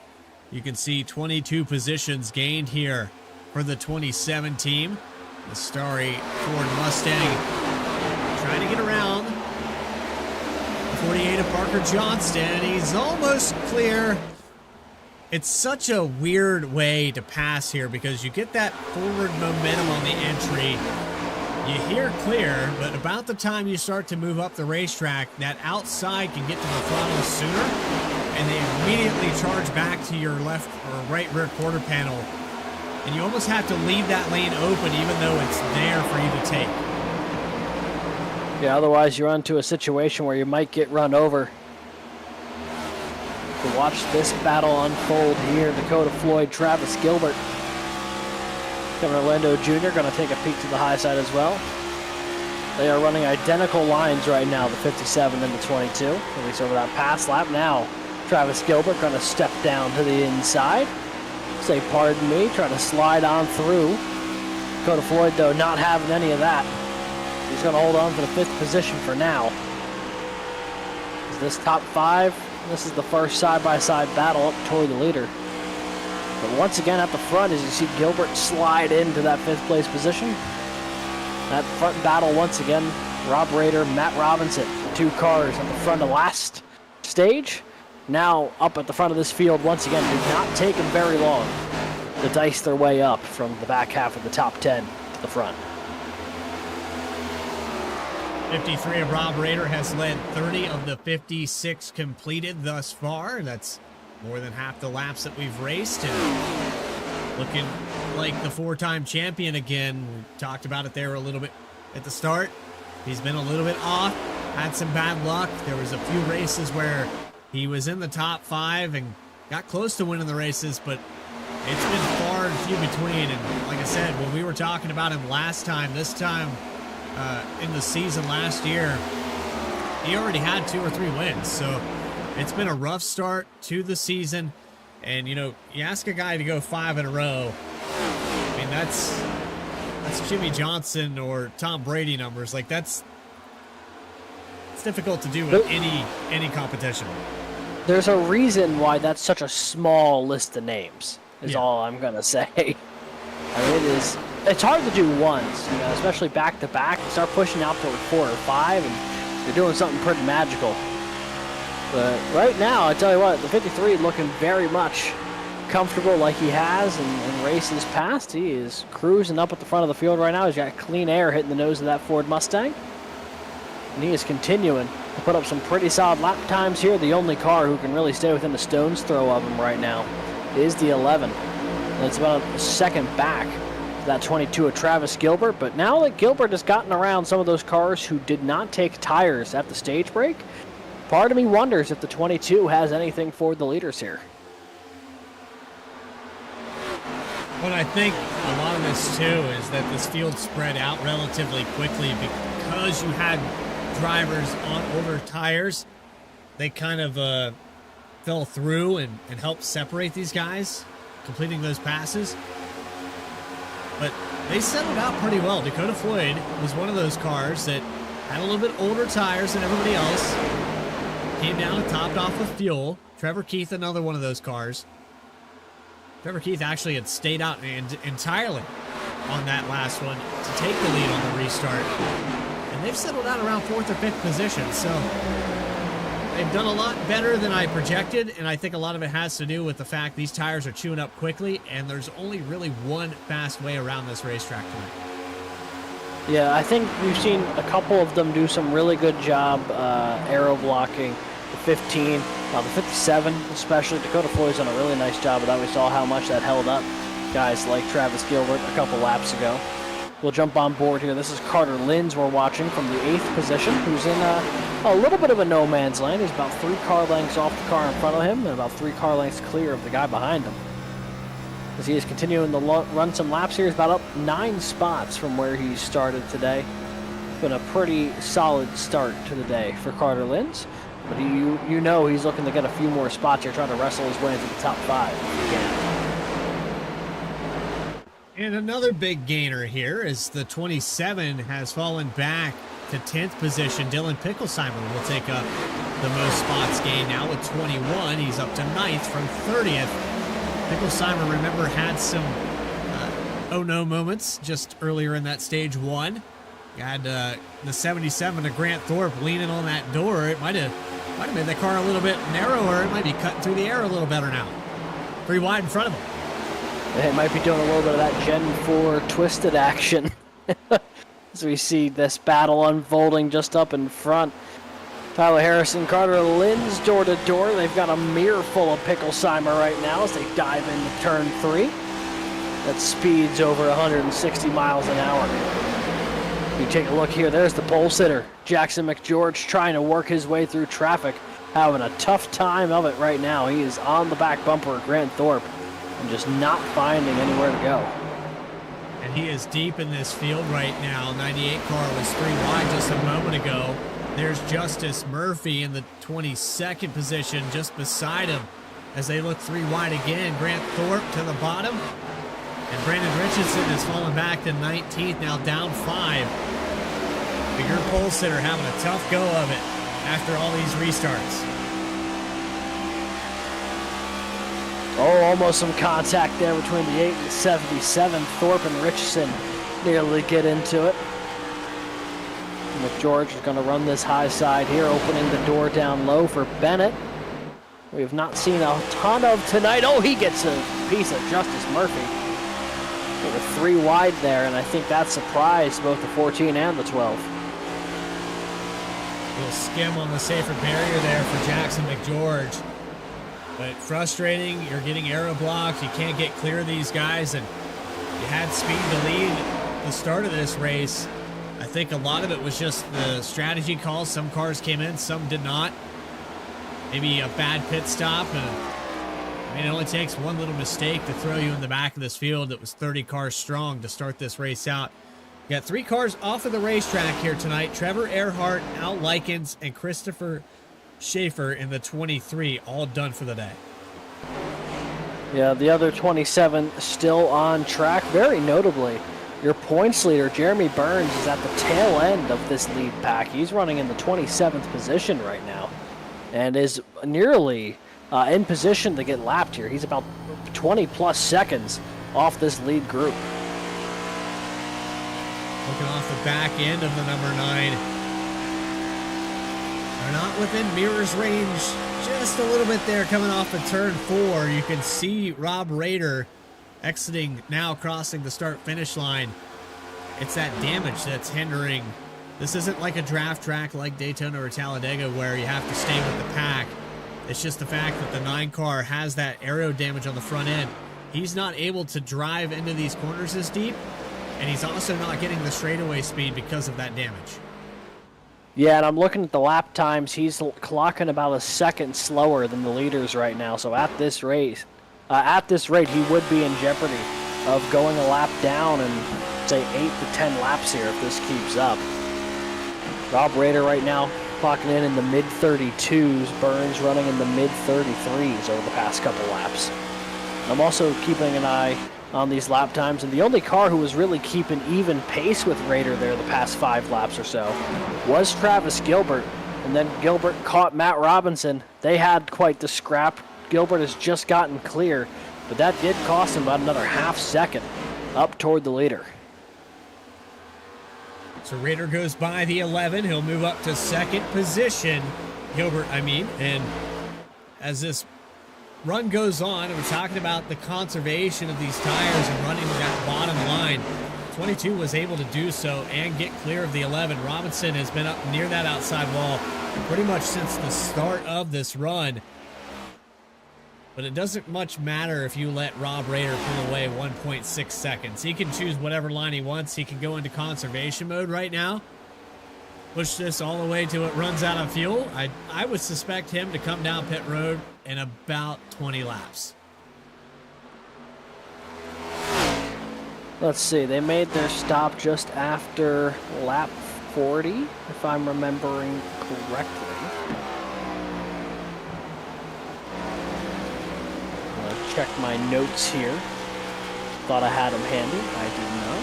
you can see 22 positions gained here for the 27 team. The starry Ford Mustang trying to get around. 48 of Parker Johnston. He's almost clear. It's such a weird way to pass here because you get that forward momentum on the entry. You hear clear, but about the time you start to move up the racetrack, that outside can get to the throttle sooner, and they immediately charge back to your left or right rear quarter panel. And you almost have to leave that lane open even though it's there for you to take. Yeah, otherwise you run into a situation where you might get run over. To watch this battle unfold here, Dakota Floyd, Travis Gilbert. Kevin Orlando Jr. going to take a peek to the high side as well. They are running identical lines right now, the 57 and the 22. At least over that pass lap now. Travis Gilbert going to step down to the inside. Say pardon me, trying to slide on through. Dakota Floyd, though, not having any of that. He's going to hold on for the 5th position for now. Is this top 5? This is the first side-by-side battle up toward the leader. But once again at the front, as you see Gilbert slide into that 5th place position. That front battle once again, Rob Rader, Matt Robinson, the 2 cars at the front of last stage. Now up at the front of this field once again, did not take them very long to dice their way up from the back half of the top 10 to the front. 53 of Rob Rader has led 30 of the 56 completed thus far. That's more than half the laps that we've raced, and looking like the 4-time champion again. We talked about it there a little bit at the start. He's been a little bit off, had some bad luck. There was a few races where he was in the top 5 and got close to winning the races, but it's been far and few between. And like I said, when we were talking about him last time, this time in the season last year, he already had 2 or 3 wins. So it's been a rough start to the season. And, you know, you ask a guy to go 5 in a row, I mean, that's Jimmy Johnson or Tom Brady numbers. Like, it's difficult to do with any competition. There's a reason why that's such a small list of names, is Yeah. all I'm going to say. I mean, it's hard to do once, you know, especially back-to-back. You start pushing out toward 4 or 5, and you're doing something pretty magical. But right now, I tell you what, the 53 looking very much comfortable like he has in races past. He is cruising up at the front of the field right now. He's got clean air hitting the nose of that Ford Mustang. And he is continuing to put up some pretty solid lap times here. The only car who can really stay within a stone's throw of him right now is the 11. And it's about a second back to that 22 of Travis Gilbert. But now that Gilbert has gotten around some of those cars who did not take tires at the stage break, part of me wonders if the 22 has anything for the leaders here. What I think a lot of this, too, is that this field spread out relatively quickly because you had drivers on older tires. They kind of fell through and helped separate these guys, completing those passes. But they settled out pretty well. Dakota Floyd was one of those cars that had a little bit older tires than everybody else. Came down and topped off with fuel. Trevor Keith, another one of those cars. Trevor Keith actually had stayed out entirely on that last one to take the lead on the restart. And they've settled out around 4th or 5th position. So they've done a lot better than I projected. And I think a lot of it has to do with the fact these tires are chewing up quickly. And there's only really one fast way around this racetrack tonight. Yeah, I think we've seen a couple of them do some really good job aero blocking. The 15, the 57 especially. Dakota Floyd's done a really nice job of that. We saw how much that held up guys like Travis Gilbert a couple laps ago. We'll jump on board here. This is Carter Linz we're watching from the 8th position, who's in a little bit of a no man's land. He's about 3 car lengths off the car in front of him and about 3 car lengths clear of the guy behind him. As he is continuing to run some laps here, he's about up 9 spots from where he started today. Been a pretty solid start to the day for Carter Linz. But you know he's looking to get a few more spots here, trying to wrestle his way into the top 5 if he can. And another big gainer here is the 27 has fallen back to 10th position. Dylan Picklesheimer will take up the most spots gained now with 21. He's up to 9th from 30th. Picklesheimer, remember, had some oh-no moments just earlier in that stage one. Had the 77 of Grant Thorpe leaning on that door. It might have made the car a little bit narrower. It might be cutting through the air a little better now. 3 wide in front of him. It might be doing a little bit of that Gen 4 twisted action as we see this battle unfolding just up in front. Tyler Harrison, Carter Lynn's door to door. They've got a mirror full of Picklesheimer right now as they dive into turn 3. That speeds over 160 miles an hour. You take a look here, there's the pole sitter. Jackson McGeorge trying to work his way through traffic, having a tough time of it right now. He is on the back bumper of Grant Thorpe and just not finding anywhere to go. And he is deep in this field right now. 98 car was 3 wide just a moment ago. There's Justice Murphy in the 22nd position just beside him as they look 3 wide again. Grant Thorpe to the bottom. And Brandon Richardson has fallen back to 19th, now down 5. But your pole sitter having a tough go of it after all these restarts. Oh, almost some contact there between the 8 and 77. Thorpe and Richardson nearly get into it. McGeorge is going to run this high side here, opening the door down low for Bennett. We have not seen a ton of tonight. Oh, he gets a piece of Justice Murphy. They were 3 wide there, and I think that surprised both the 14 and the 12. Little skim on the safer barrier there for Jackson McGeorge. But frustrating, you're getting aero blocks, you can't get clear of these guys, and you had speed to lead at the start of this race. I think a lot of it was just the strategy calls. Some cars came in, some did not. Maybe a bad pit stop, and I mean, it only takes one little mistake to throw you in the back of this field that was 30 cars strong to start this race out. You got 3 cars off of the racetrack here tonight. Trevor Erhardt, Al Likens, and Christopher Schaefer in the 23, all done for the day. Yeah, the other 27 still on track. Very notably, your points leader, Jeremy Burns, is at the tail end of this lead pack. He's running in the 27th position right now and is nearly in position to get lapped here. He's about 20-plus seconds off this lead group. Looking off the back end of the number 9. They're not within mirrors range, just a little bit there coming off of turn 4. You can see Rob Rader exiting now, crossing the start-finish line. It's that damage that's hindering. This isn't like a draft track like Daytona or Talladega where you have to stay with the pack. It's just the fact that the 9 car has that aero damage on the front end. He's not able to drive into these corners as deep, and he's also not getting the straightaway speed because of that damage. Yeah, and I'm looking at the lap times. He's clocking about a second slower than the leaders right now. So at this rate, he would be in jeopardy of going a lap down and say 8 to 10 laps here if this keeps up. Rob Rader right now clocking in the mid-32s. Burns running in the mid-33s over the past couple laps. I'm also keeping an eye on these lap times, and the only car who was really keeping even pace with Rader there the past 5 laps or so was Travis Gilbert, and then Gilbert caught Matt Robinson. They had quite the scrap. Gilbert has just gotten clear, but that did cost him about another half second up toward the leader. So Rader goes by the 11. He'll move up to second position. Gilbert, and as this run goes on, and we're talking about the conservation of these tires and running that bottom line. 22 was able to do so and get clear of the 11. Robinson has been up near that outside wall pretty much since the start of this run. But it doesn't much matter if you let Rob Rader pull away 1.6 seconds. He can choose whatever line he wants. He can go into conservation mode right now. Push this all the way till it runs out of fuel. I would suspect him to come down pit road in about 20 laps. Let's see, they made their stop just after lap 40, if I'm remembering correctly. I'll check my notes here. Thought I had him handy. I did not.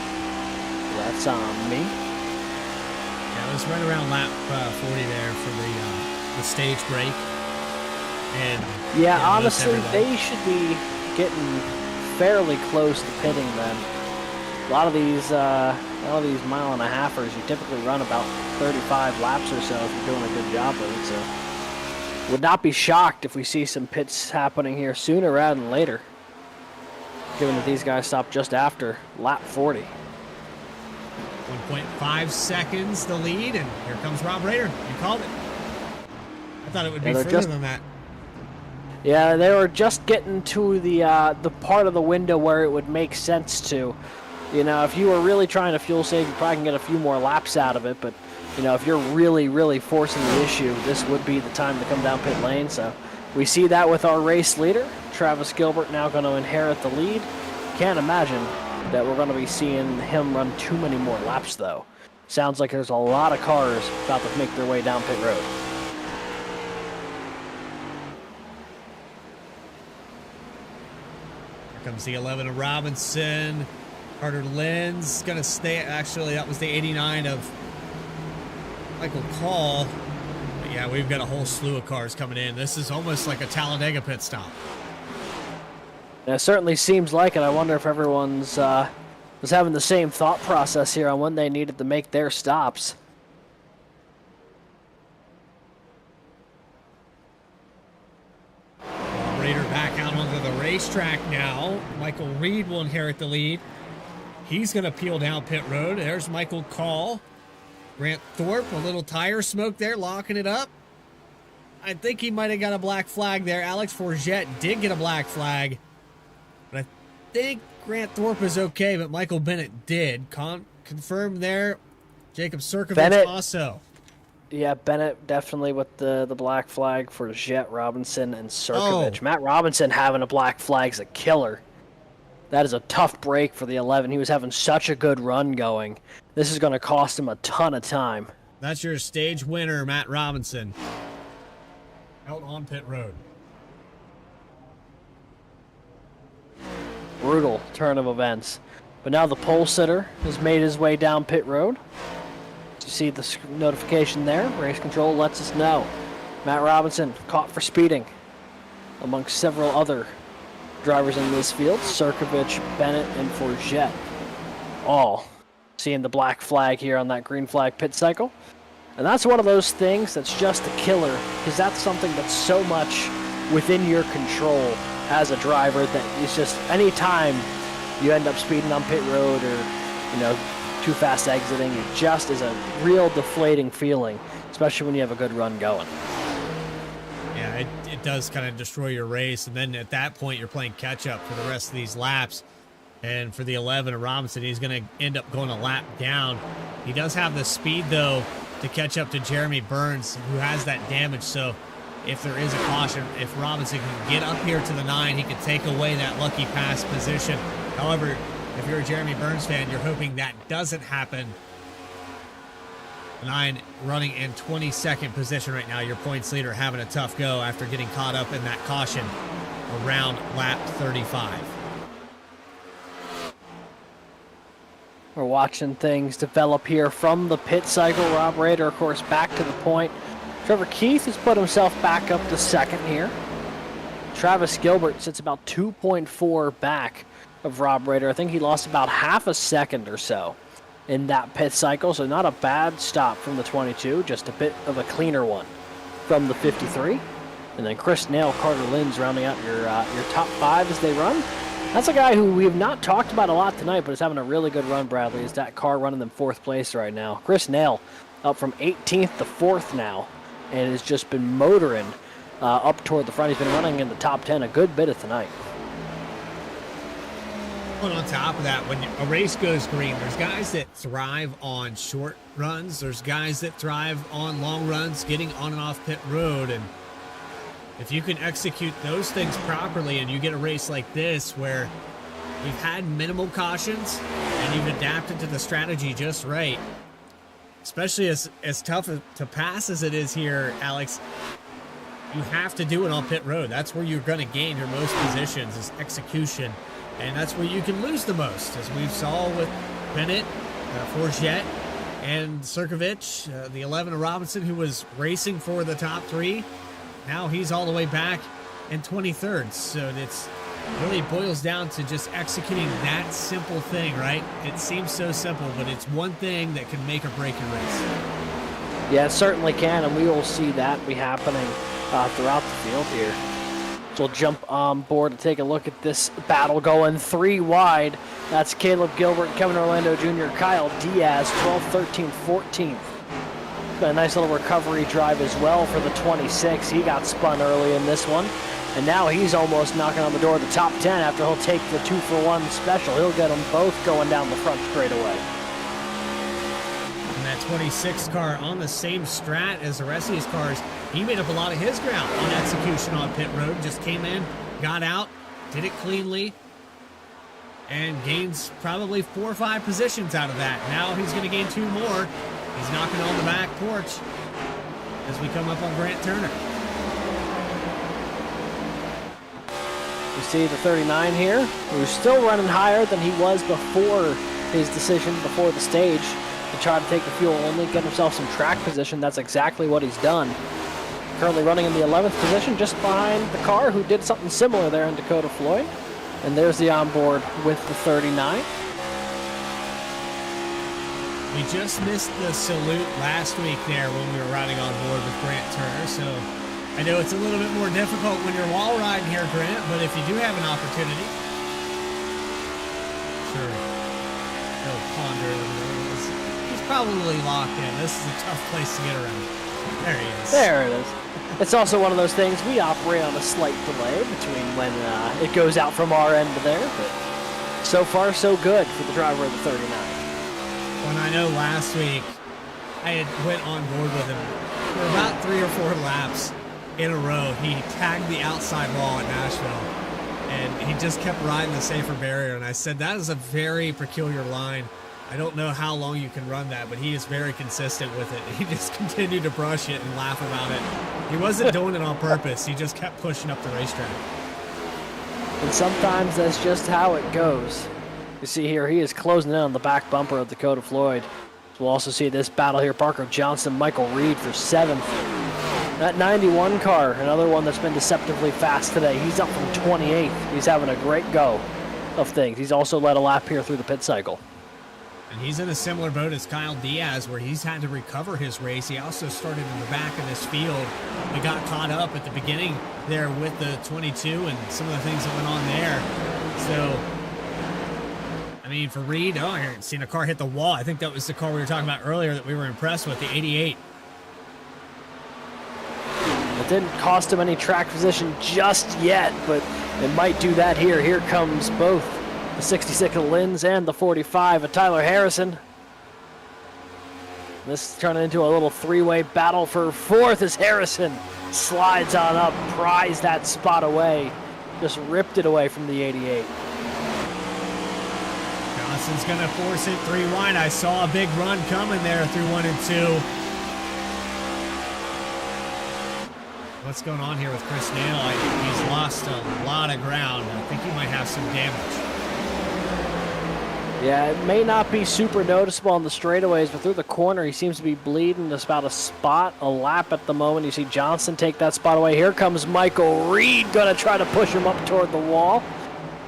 That's on me. Yeah, it was right around lap 40 there for the stage break. And yeah, most honestly, everybody. they should be getting fairly close to pitting then. A lot of these mile and a halfers, you typically run about 35 laps or so if you're doing a good job of it. So, would not be shocked if we see some pits happening here sooner rather than later, given that these guys stopped just after lap 40. 1.5 seconds the lead, and here comes Rob Rader. You called it. I thought it would be further than that. Yeah, they were just getting to the part of the window where it would make sense to. You know, if you were really trying to fuel save, you probably can get a few more laps out of it. But, you know, if you're really, really forcing the issue, this would be the time to come down pit lane. So we see that with our race leader, Travis Gilbert, now going to inherit the lead. Can't imagine that we're going to be seeing him run too many more laps, though. Sounds like there's a lot of cars about to make their way down pit road. Here comes the 11 of Robinson. Carter Lynn's going to stay. Actually, that was the 89 of Michael Call. But yeah, we've got a whole slew of cars coming in. This is almost like a Talladega pit stop. It certainly seems like it. I wonder if everyone's was having the same thought process here on when they needed to make their stops. Raider back out onto the racetrack now. Michael Reed will inherit the lead. He's going to peel down pit road. There's Michael Call. Grant Thorpe, a little tire smoke there, locking it up. I think he might have got a black flag there. Alex Forget did get a black flag. But I think Grant Thorpe is okay, but Michael Bennett did. Confirmed there. Jacob Sirkovich Bennett, also. Yeah, Bennett definitely with the black flag for Jet, Robinson, and Sirkovich. Oh. Matt Robinson having a black flag's a killer. That is a tough break for the 11. He was having such a good run going. This is going to cost him a ton of time. That's your stage winner, Matt Robinson. Out on pit road. Brutal turn of events. But now the pole sitter has made his way down pit road. You see the notification there. Race control lets us know. Matt Robinson caught for speeding amongst several other drivers in this field. Sirkovich, Bennett, and Forget. All seeing the black flag here on that green flag pit cycle. And that's one of those things that's just a killer, because that's something that's so much within your control as a driver that it's just any time you end up speeding on pit road or, you know, too fast exiting, it just is a real deflating feeling, especially when you have a good run going. Yeah, it does kind of destroy your race, and then at that point you're playing catch up for the rest of these laps. And for the 11 of Robinson, he's going to end up going a lap down. He does have the speed though to catch up to Jeremy Burns, who has that damage. So if there is a caution, if Robinson can get up here to the 9, he can take away that lucky pass position. However, if you're a Jeremy Burns fan, you're hoping that doesn't happen. 9 running in 22nd position right now. Your points leader having a tough go after getting caught up in that caution around lap 35. We're watching things develop here from the pit cycle. Rob Rader, of course, back to the point. Trevor Keith has put himself back up to second here. Travis Gilbert sits about 2.4 back of Rob Rader. I think he lost about half a second or so in that pit cycle, so not a bad stop from the 22, just a bit of a cleaner one from the 53. And then Chris Nail, Carter Lynn's rounding out your top 5 as they run. That's a guy who we have not talked about a lot tonight, but is having a really good run, Bradley. Is that car running in 4th place right now? Chris Nail up from 18th to 4th now, and has just been motoring up toward the front. He's been running in the top 10 a good bit of tonight. And on top of that, when a race goes green, there's guys that thrive on short runs. There's guys that thrive on long runs, getting on and off pit road. And if you can execute those things properly and you get a race like this where you've had minimal cautions and you've adapted to the strategy just right, especially as tough to pass as it is here, Alex, you have to do it on pit road. That's where you're going to gain your most positions, is execution And that's where you can lose the most, as we saw with Bennett, Forget, and Sirkovich, the 11 of Robinson, who was racing for the top 3. Now he's all the way back in 23rd. So it's really boils down to just executing that simple thing, right? It seems so simple, but it's one thing that can make or break a race. Yeah, it certainly can, and we will see that be happening throughout the field here. So we'll jump on board and take a look at this battle going 3 wide. That's Caleb Gilbert, Kevin Orlando Jr., Kyle Diaz, 12th, 13th, 14th. Got a nice little recovery drive as well for the 26. He got spun early in this one. And now he's almost knocking on the door of the top 10 after he'll take the 2-for-1 special. He'll get them both going down the front straightaway. And that 26 car on the same strat as the rest of his cars, he made up a lot of his ground on execution on pit road. Just came in, got out, did it cleanly, and gains probably 4 or 5 positions out of that. Now he's going to gain 2 more. He's knocking on the back porch as we come up on Grant Turner. You see the 39 here, who's still running higher than he was before his decision before the stage to try to take the fuel only, get himself some track position. That's exactly what he's done. Currently running in the 11th position, just behind the car who did something similar there in Dakota Floyd. And there's the onboard with the 39. We just missed the salute last week there when we were riding on board with Grant Turner, so I know it's a little bit more difficult when you're wall riding here, Grant, but if you do have an opportunity, sure, go ponder. He's probably locked in. This is a tough place to get around. There he is. There it is. It's also one of those things, we operate on a slight delay between when it goes out from our end to there, but so far so good for the driver of the 39. When I know last week I had went on board with him for about 3 or 4 laps in a row. He tagged the outside wall at Nashville, and he just kept riding the safer barrier. And I said, that is a very peculiar line. I don't know how long you can run that, but he is very consistent with it. He just continued to brush it and laugh about it. He wasn't doing it on purpose. He just kept pushing up the racetrack. And sometimes that's just how it goes. You see here, he is closing in on the back bumper of Dakota Floyd. So we'll also see this battle here. Parker Johnson, Michael Reed for 7th. That 91 car, another one that's been deceptively fast today. He's up from 28th. He's having a great go of things. He's also led a lap here through the pit cycle. And he's in a similar boat as Kyle Diaz, where he's had to recover his race. He also started in the back of this field. We got caught up at the beginning there with the 22 and some of the things that went on there. So, I mean, for Reed, I haven't seen a car hit the wall. I think that was the car we were talking about earlier that we were impressed with, the 88. It didn't cost him any track position just yet, but it might do that here. Here comes both the 66 of Linz and the 45 of Tyler Harrison. This is turning into a little 3-way battle for 4th as Harrison slides on up, pries that spot away, just ripped it away from the 88. Johnson's going to force it 3 wide. I saw a big run coming there through 1 and 2. What's going on here with Chris Nail? He's lost a lot of ground. I think he might have some damage. Yeah, it may not be super noticeable on the straightaways, but through the corner, he seems to be bleeding just about a lap at the moment. You see Johnson take that spot away. Here comes Michael Reed, going to try to push him up toward the wall.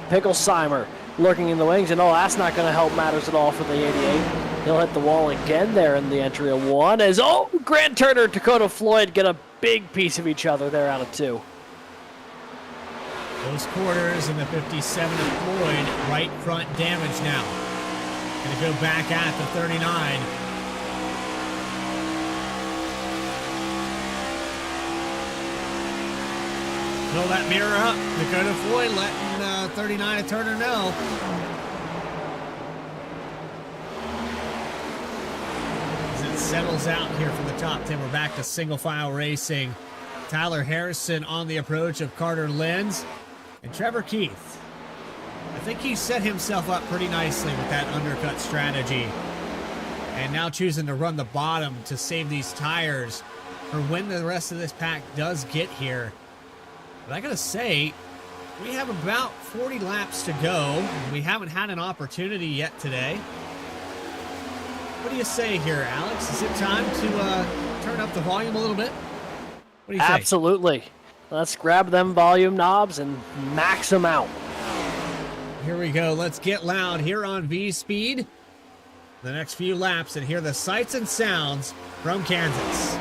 Picklesheimer lurking in the wings, and that's not going to help matters at all for the 88. He'll hit the wall again there in the entry of 1 as, Grant Turner, Dakota Floyd get a big piece of each other there out of 2. Those quarters in the 57 of Floyd, right front damage now. Going to go back at the 39. Fill that mirror up. Dakota Floyd letting 39 of Turner know. As it settles out here from the top 10, we're back to single file racing. Tyler Harrison on the approach of Carter Lenz and Trevor Keith. I think he set himself up pretty nicely with that undercut strategy. And now choosing to run the bottom to save these tires for when the rest of this pack does get here. But I gotta say, We have about 40 laps to go. We haven't had an opportunity yet today. What do you say here, Alex? Is it time to turn up the volume a little bit? What do you think? Absolutely. Let's grab them volume knobs and max them out. Here we go. Let's get loud here on V-Speed. The next few laps and hear the sights and sounds from Kansas.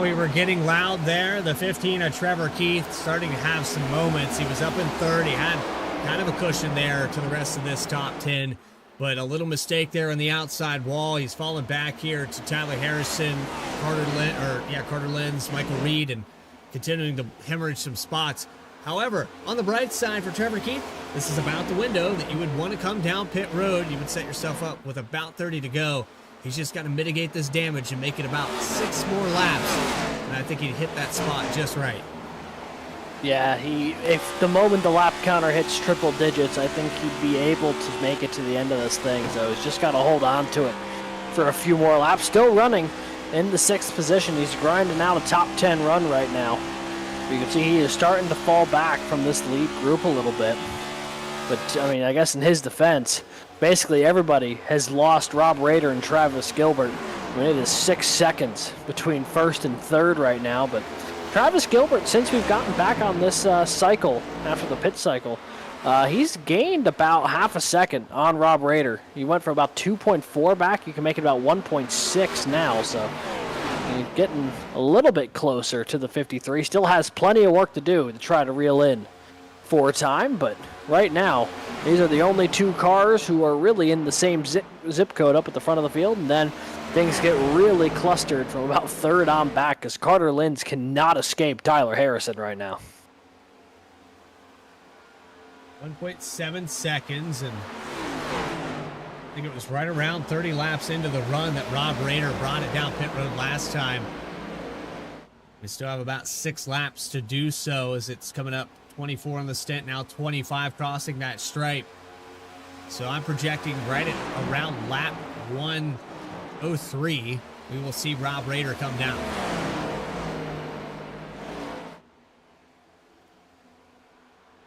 We were getting loud there. The 15 of Trevor Keith starting to have some moments. He was up in third. He had kind of a cushion there to the rest of this top 10, but a little mistake there on the outside wall. He's fallen back here to Tyler Harrison, Carter Lenz, Michael Reed, and continuing to hemorrhage some spots. However, on the bright side for Trevor Keith, this is about the window that you would want to come down pit road. You would set yourself up with about 30 to go. He's just got to mitigate this damage and make it about 6 more laps. And I think he'd hit that spot just right. Yeah, if the moment the lap counter hits triple digits, I think he'd be able to make it to the end of this thing. So he's just got to hold on to it for a few more laps. Still running in the 6th position. He's grinding out a top 10 run right now. You can see he is starting to fall back from this lead group a little bit. But, I mean, I guess in his defense, basically everybody has lost Rob Rader and Travis Gilbert. I mean, it is 6 seconds between first and third right now. But Travis Gilbert, since we've gotten back on this cycle, after the pit cycle, he's gained about half a second on Rob Rader. He went from about 2.4 back. You can make it about 1.6 now. So he's getting a little bit closer to the 53. Still has plenty of work to do to try to reel in for time, but right now, these are the only 2 cars who are really in the same zip code up at the front of the field, and then things get really clustered from about third on back because Carter Lenz cannot escape Tyler Harrison right now. 1.7 seconds, and I think it was right around 30 laps into the run that Rob Rader brought it down pit road last time. We still have about 6 laps to do so as it's coming up 24 on the stint, now 25 crossing that stripe. So I'm projecting right at around lap 103, we will see Rob Rader come down.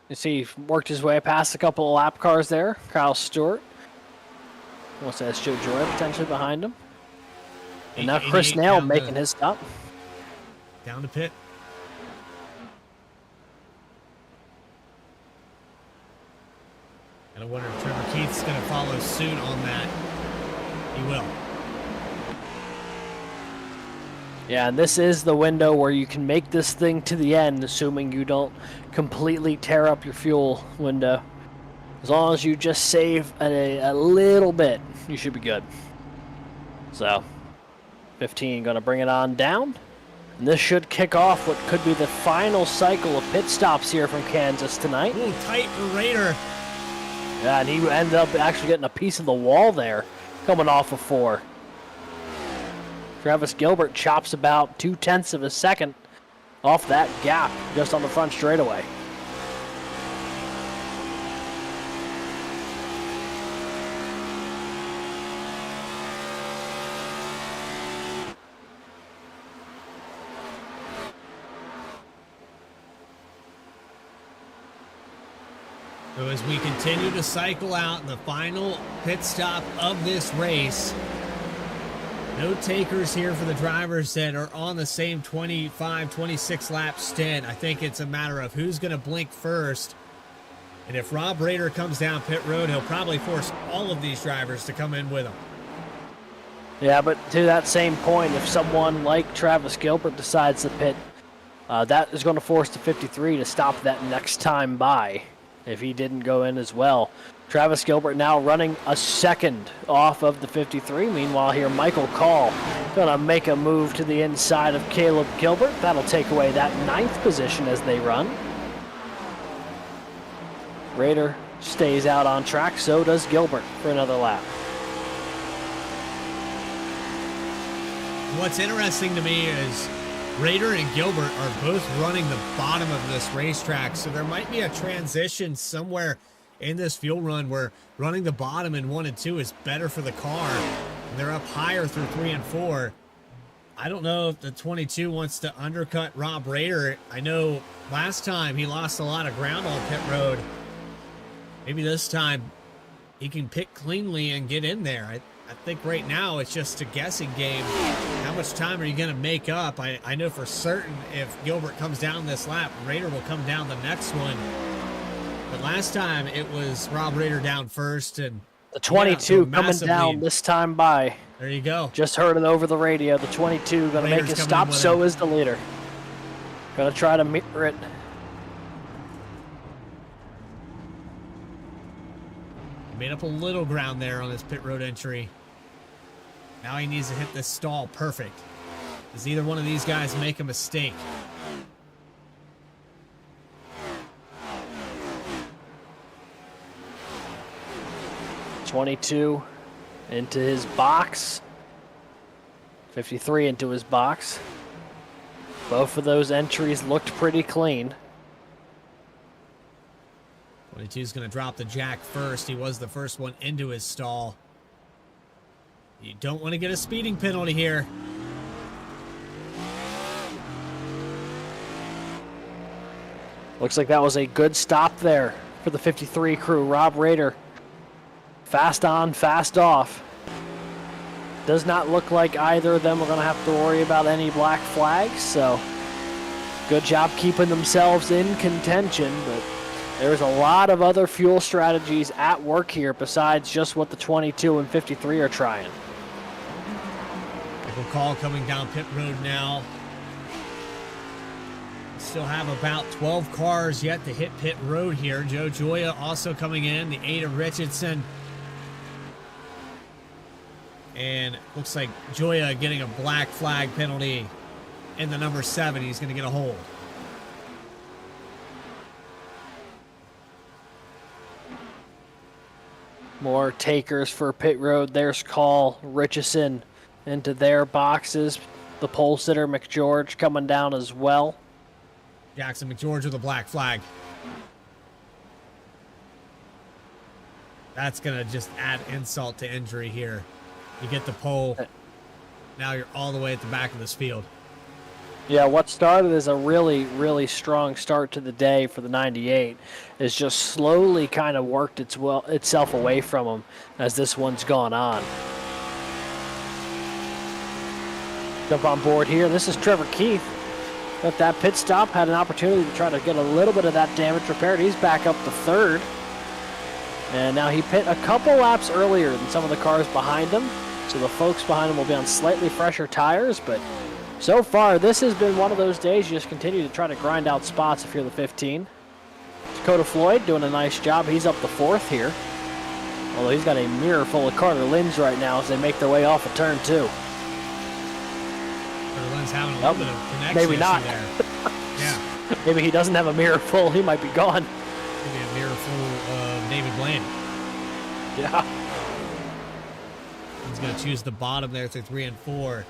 You see, he worked his way past a couple of lap cars there. Kyle Stewart What's that? Joe Joy potentially behind him. And now 88 Chris Nail down making to- his stop. Down to pit. And I wonder if Trevor Keith's going to follow suit on that. He will. Yeah, and this is the window where you can make this thing to the end, assuming you don't completely tear up your fuel window. As long as you just save a little bit, you should be good. So, 15 going to bring it on down. And this should kick off what could be the final cycle of pit stops here from Kansas tonight. Ooh, tight for Raider. Yeah, and he ended up actually getting a piece of the wall there, coming off of 4. Travis Gilbert chops about 0.2 of a second off that gap just on the front straightaway. So as we continue to cycle out the final pit stop of this race, no takers here for the drivers that are on the same 25, 26 lap stint. I think it's a matter of who's going to blink first. And if Rob Rader comes down pit road, he'll probably force all of these drivers to come in with him. Yeah, but to that same point, if someone like Travis Gilbert decides to pit, that is going to force the 53 to stop that next time by if he didn't go in as well. Travis Gilbert now running a second off of the 53. Meanwhile here, Michael Call gonna make a move to the inside of Caleb Gilbert. That'll take away that 9th position as they run. Rader stays out on track, so does Gilbert for another lap. What's interesting to me is Rader and Gilbert are both running the bottom of this racetrack, so there might be a transition somewhere in this fuel run where running the bottom in 1 and 2 is better for the car. And they're up higher through 3 and 4. I don't know if the 22 wants to undercut Rob Rader. I know last time he lost a lot of ground on pit road. Maybe this time he can pit cleanly and get in there. I think right now it's just a guessing game. How much time are you going to make up? I know for certain if Gilbert comes down this lap, Rader will come down the next one. But last time it was Rob Rader down first. And the 22 yeah, coming down lead. this time by. There you go. Just heard it over the radio. The 22 going to make Rader's a coming stop, in with so him. is the leader. Going to try to mirror it. Made up a little ground there on his pit road entry. Now he needs to hit this stall perfect. Does either one of these guys make a mistake? .22 into his box. 53 into his box. Both of those entries looked pretty clean. 22 is going to drop the jack first. He was the first one into his stall. You don't want to get a speeding penalty here. Looks like that was a good stop there for the 53 crew. Rob Rader, fast on, fast off. Does not look like either of them are going to have to worry about any black flags, so good job keeping themselves in contention, but there's a lot of other fuel strategies at work here besides just what the 22 and 53 are trying. Michael Call coming down pit road now. Still have about 12 cars yet to hit pit road here. Joe Joya also coming in, the 8 of Richardson. And looks like Joya getting a black flag penalty in the number 7. He's going to get a hold. More takers for pit road. There's Call, Richardson into their boxes. The pole sitter, McGeorge, coming down as well. Jackson McGeorge with a black flag. That's going to just add insult to injury here. You get the pole. Now you're all the way at the back of this field. Yeah, what started as a really, really strong start to the day for the 98 has just slowly kind of worked itself away from him as this one's gone on. Jump on board here. This is Trevor Keith. At that pit stop, had an opportunity to try to get a little bit of that damage repaired. He's back up to third. And now he pit a couple laps earlier than some of the cars behind him. So the folks behind him will be on slightly fresher tires, but so far, this has been one of those days you just continue to try to grind out spots if you're the 15. Dakota Floyd doing a nice job. He's up the fourth here. Although he's got a mirror full of Carter Lynn's right now as they make their way off of turn 2. Carter Lynn's having a little bit of connection maybe issue not. there. Yeah, Maybe he doesn't have a mirror full. He might be gone. maybe a mirror full of David Blaine. Yeah. He's going to choose the bottom there through 3 and 4.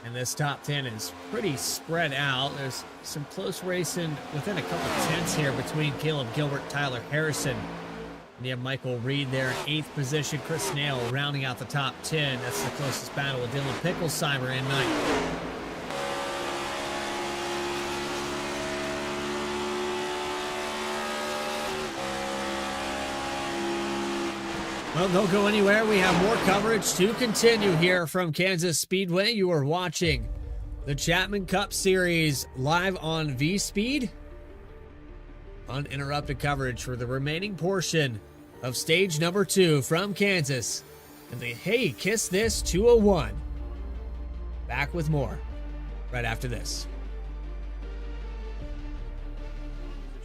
And this top 10 is pretty spread out. There's some close racing within a couple tenths here between Caleb Gilbert, Tyler Harrison. And you have Michael Reed there in 8th position. Chris Snail rounding out the top 10. That's the closest battle with Dylan Picklesheimer in 9th. Well, don't go anywhere. We have more coverage to continue here from Kansas Speedway. You are watching the Chapman Cup Series live on V-Speed. Uninterrupted coverage for the remaining portion of stage number 2 from Kansas. And the Hey Kiss This 201. Back with more right after this.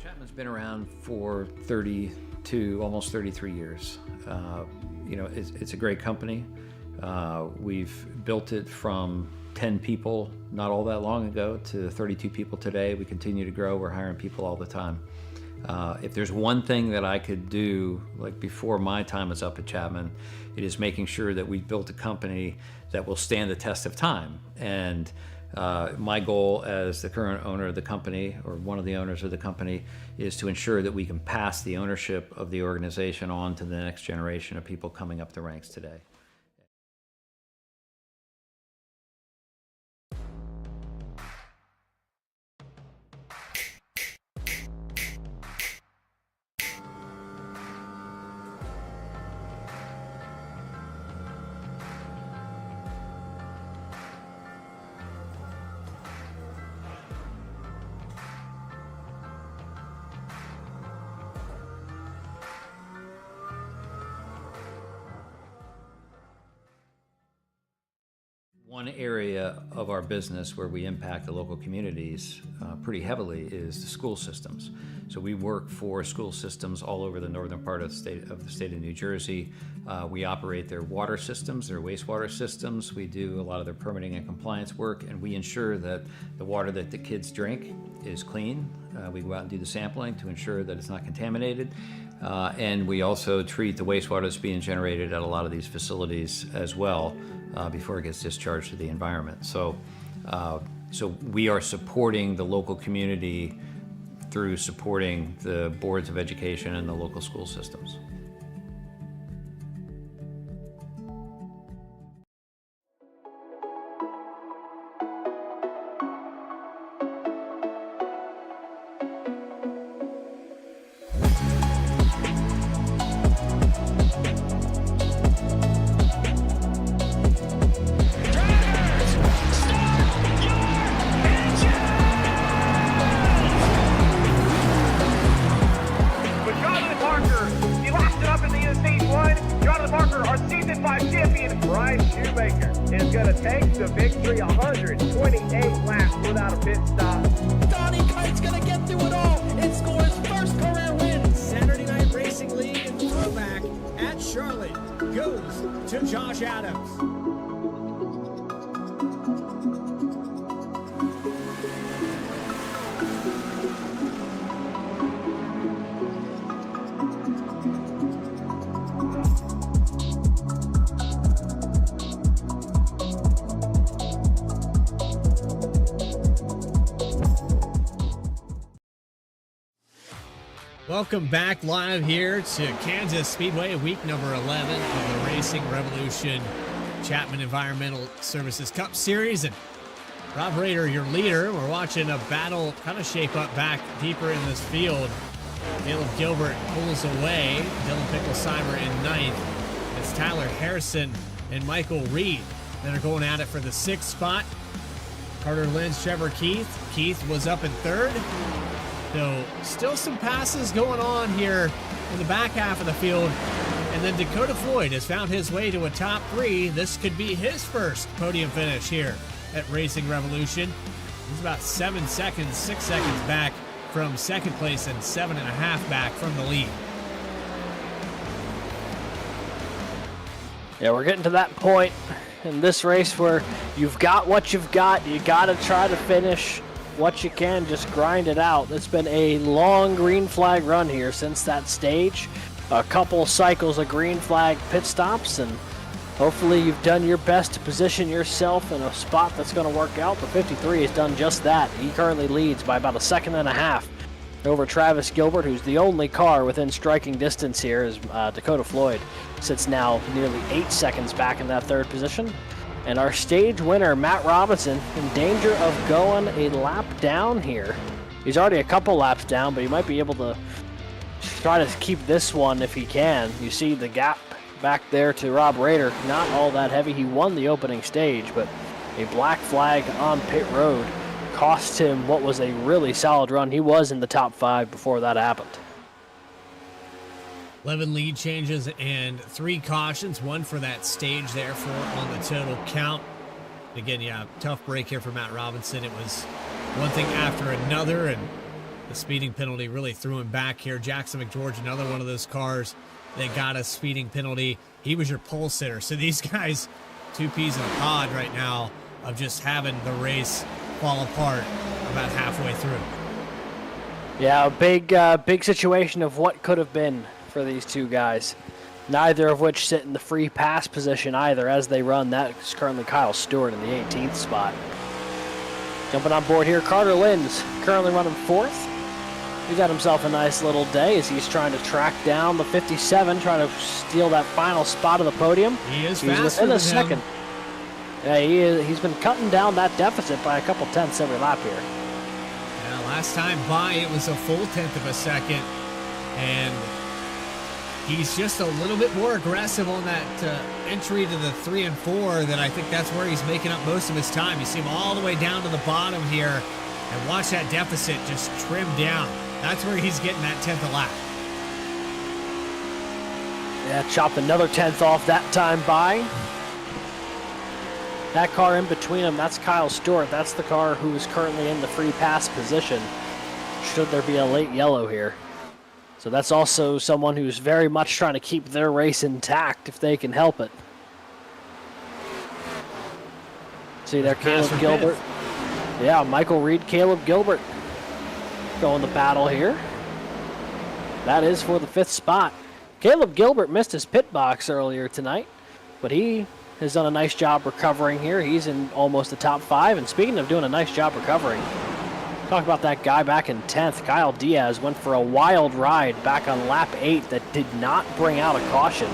Chapman's been around for 32, almost 33 years. It's a great company. We've built it from 10 people not all that long ago to 32 people today. We continue to grow. We're hiring people all the time. If there's one thing that I could do, like before my time is up at Chapman, it is making sure that we've built a company that will stand the test of time. And my goal as the current owner of the company, or one of the owners of the company, is to ensure that we can pass the ownership of the organization on to the next generation of people coming up the ranks today. One area of our business where we impact the local communities pretty heavily is the school systems. So we work for school systems all over the northern part of the state of New Jersey. We operate their water systems, their wastewater systems. We do a lot of their permitting and compliance work, and we ensure that the water that the kids drink is clean. We go out and do the sampling to ensure that it's not contaminated. And we also treat the wastewater that's being generated at a lot of these facilities as well before it gets discharged to the environment. So we are supporting the local community through supporting the boards of education and the local school systems. Welcome back live here to Kansas Speedway, week number 11 of the Racing Revolution Chapman Environmental Services Cup Series. And Rob Rader, your leader. We're watching a battle kind of shape up back deeper in this field. Caleb Gilbert pulls away. Dylan Picklesheimer in ninth. It's Tyler Harrison and Michael Reed that are going at it for the 6th spot. Carter Lynch, Trevor Keith. Keith was up in 3rd. So still some passes going on here in the back half of the field. And then Dakota Floyd has found his way to a top 3. This could be his first podium finish here at Racing Revolution. He's about 7 seconds, 6 seconds back from 2nd place and 7.5 back from the lead. Yeah, we're getting to that point in this race where you've got what you've got. You got to try to finish what you can, just grind it out. It's been a long green flag run here since that stage. A couple cycles of green flag pit stops, and hopefully you've done your best to position yourself in a spot that's going to work out. The 53 has done just that. He currently leads by about 1.5 seconds over Travis Gilbert, who's the only car within striking distance here, as Dakota Floyd sits now nearly 8 seconds back in that 3rd position. And our stage winner, Matt Robinson, in danger of going a lap down here. He's already a couple laps down, but he might be able to try to keep this one if he can. You see the gap back there to Rob Rader, not all that heavy. He won the opening stage, but a black flag on pit road cost him what was a really solid run. He was in the top 5 before that happened. 11 lead changes and 3 cautions, 1 for that stage there, 4 on the total count. Again, yeah, tough break here for Matt Robinson. It was one thing after another, and the speeding penalty really threw him back here. Jackson McGeorge, another one of those cars that got a speeding penalty. He was your pole sitter. So these guys, 2 peas in a pod right now of just having the race fall apart about halfway through. Yeah, a big situation of what could have been for these 2 guys. Neither of which sit in the free pass position either as they run. That is currently Kyle Stewart in the 18th spot. Jumping on board here, Carter Linz, currently running 4th. He's had himself a nice little day as he's trying to track down the 57, trying to steal that final spot of the podium. He's faster within a second. Yeah, he's been cutting down that deficit by a couple tenths every lap here. Yeah, last time by it was a full 1/10 of a second, and he's just a little bit more aggressive on that entry to the 3 and 4. That I think that's where he's making up most of his time. You see him all the way down to the bottom here, and watch that deficit just trim down. That's where he's getting that 10th a lap. Yeah, chopped another 10th off that time by. That car in between them, that's Kyle Stewart. That's the car who is currently in the free pass position, should there be a late yellow here. So that's also someone who's very much trying to keep their race intact if they can help it. See there, Caleb Gilbert. Yeah, Michael Reed, Caleb Gilbert going the battle here. That is for the 5th spot. Caleb Gilbert missed his pit box earlier tonight, but he has done a nice job recovering here. He's in almost the top 5, and speaking of doing a nice job recovering, talk about that guy back in 10th. Kyle Diaz went for a wild ride back on lap 8 that did not bring out a caution.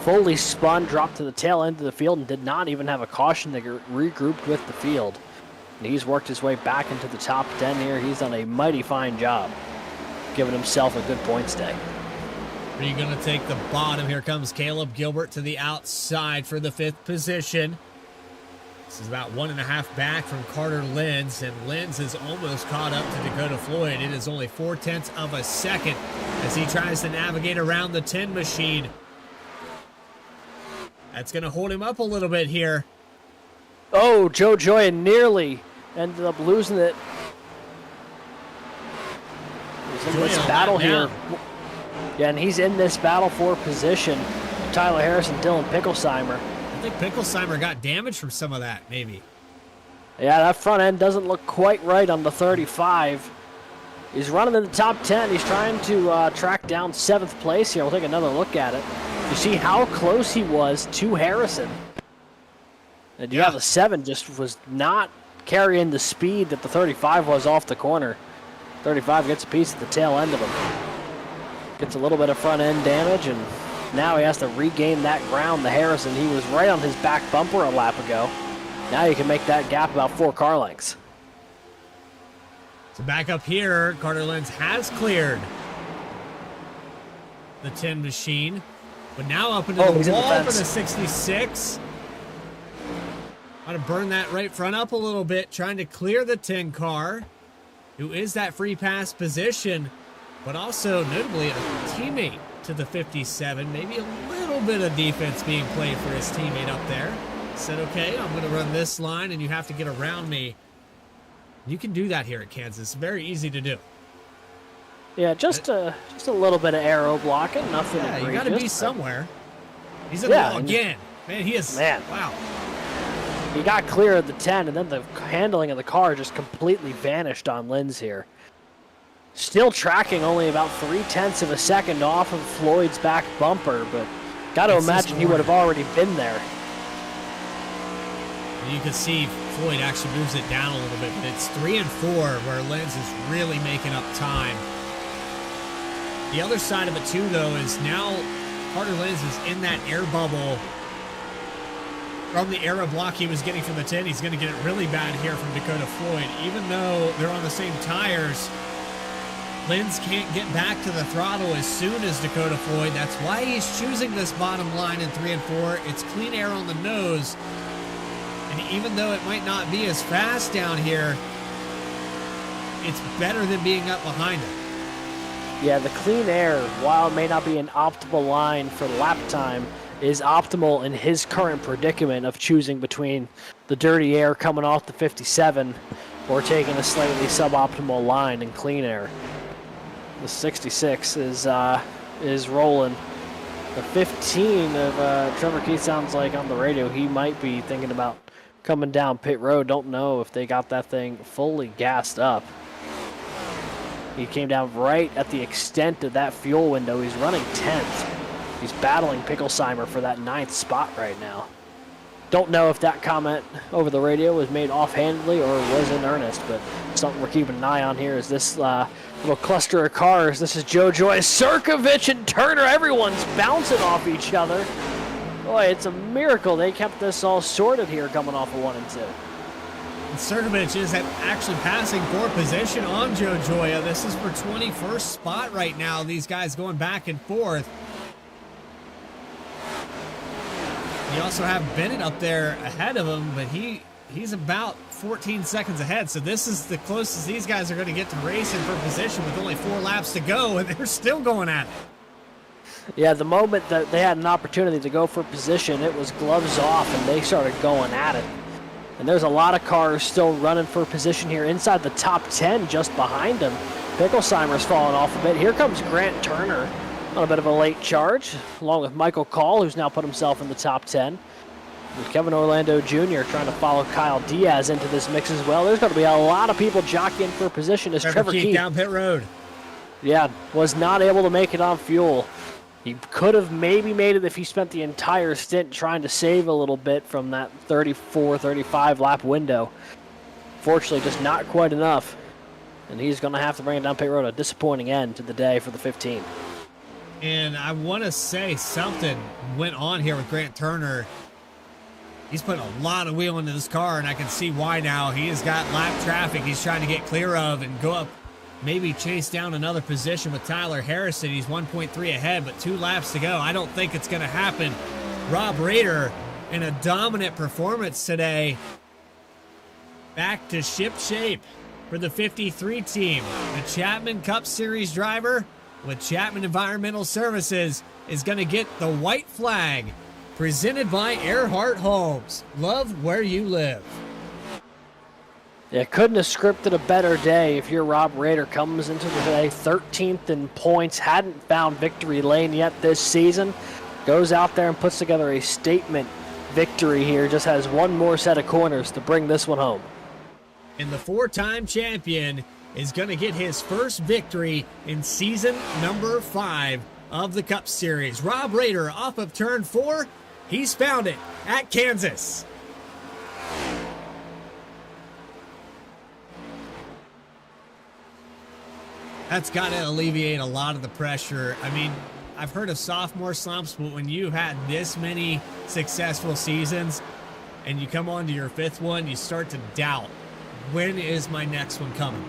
Fully spun, dropped to the tail end of the field, and did not even have a caution that regrouped with the field. And he's worked his way back into the top 10 here. He's done a mighty fine job, giving himself a good points day. Are you going to take the bottom? Here comes Caleb Gilbert to the outside for the 5th position. This is about 1.5 back from Carter Linz, and Linz is almost caught up to Dakota Floyd. It is only 0.4 of a second as he tries to navigate around the 10 machine. That's going to hold him up a little bit here. Oh, Joe Joya nearly ended up losing it. He's in this battle here. Yeah, and he's in this battle for position. Tyler Harrison, Dylan Picklesheimer. I think Picklesheimer got damage from some of that, maybe. Yeah, that front end doesn't look quite right on the 35. He's running in the top 10. He's trying to track down 7th place here. We'll take another look at it. You see how close he was to Harrison. And yeah, the 7 just was not carrying the speed that the 35 was off the corner. 35 gets a piece at the tail end of him. Gets a little bit of front end damage, and now he has to regain that ground. The Harrison, he was right on his back bumper a lap ago. Now you can make that gap about 4 car lengths. So back up here, Carter Lenz has cleared the 10 machine, but now up into he's the in the wall for fence. the 66. Got to burn that right front up a little bit, trying to clear the 10 car, who is that free pass position, but also notably a teammate to the 57. Maybe a little bit of defense being played for his teammate up there. Said, okay, I'm going to run this line, and you have to get around me. You can do that here at Kansas. It's very easy to do. Yeah, just a little bit of aero blocking, nothing Yeah, you egregious. got to be but somewhere. He's in Yeah, the wall and- again. Man, he is. Man. Wow. He got clear of the 10, and then the handling of the car just completely vanished on Lenz here. Still tracking only about 0.3 of a second off of Floyd's back bumper, but got to It's this imagine he would have already been there. You can see Floyd actually moves it down a little bit, but it's 3 and 4 where Lenz is really making up time. The other side of it too, though, is now Carter Lenz is in that air bubble from the aero block he was getting from the 10. He's going to get it really bad here from Dakota Floyd. Even though they're on the same tires, Lenz can't get back to the throttle as soon as Dakota Floyd. That's why he's choosing this bottom line in 3 and 4. It's clean air on the nose. And even though it might not be as fast down here, it's better than being up behind it. Yeah, the clean air, while it may not be an optimal line for lap time, is optimal in his current predicament of choosing between the dirty air coming off the 57 or taking a slightly suboptimal line in clean air. The 66 is rolling. The 15 of Trevor Keith sounds like on the radio he might be thinking about coming down pit road. Don't know if they got that thing fully gassed up. He came down right at the extent of that fuel window. He's running 10th. He's battling Picklesheimer for that 9th spot right now. Don't know if that comment over the radio was made offhandedly or was in earnest, but something we're keeping an eye on here is this little cluster of cars. This is Joe Joy, Sirkovich, and Turner. Everyone's bouncing off each other. Boy, it's a miracle they kept this all sorted here coming off of 1 and 2. And Sirkovich is actually passing for position on Joe Joya. This is for 21st spot right now. These guys going back and forth. You also have Bennett up there ahead of him, but he's about 14 seconds ahead. So this is the closest these guys are going to get to racing for position with only 4 laps to go, and they're still going at it. Yeah, the moment that they had an opportunity to go for position, it was gloves off, and they started going at it. And there's a lot of cars still running for position here inside the top 10 just behind them. Picklesheimer's falling off a bit. Here comes Grant Turner on a bit of a late charge, along with Michael Call, who's now put himself in the top 10. With Kevin Orlando Jr. trying to follow Kyle Diaz into this mix as well. There's going to be a lot of people jockeying for position as Trevor Keith down pit road. Yeah, was not able to make it on fuel. He could have maybe made it if he spent the entire stint trying to save a little bit from that 34, 35 lap window. Fortunately, just not quite enough. And he's going to have to bring it down pit road. A disappointing end to the day for the 15. And I want to say something went on here with Grant Turner. He's putting a lot of wheel into this car, and I can see why now. He has got lap traffic he's trying to get clear of and go up, maybe chase down another position with Tyler Harrison. He's 1.3 ahead, but 2 laps to go. I don't think it's going to happen. Rob Rader in a dominant performance today. Back to ship shape for the 53 team. The Chapman Cup Series driver with Chapman Environmental Services is going to get the white flag presented by Erhardt Homes. Love where you live. Yeah, couldn't have scripted a better day if you're Rob Rader. Comes into the day 13th in points, hadn't found victory lane yet this season. Goes out there and puts together a statement victory here. Just has one more set of corners to bring this one home. And the 4-time champion is going to get his first victory in season number 5 of the Cup Series. Rob Rader off of turn 4. He's found it at Kansas. That's got to alleviate a lot of the pressure. I mean, I've heard of sophomore slumps, but when you've had this many successful seasons, and you come on to your fifth one, you start to doubt, when is my next one coming?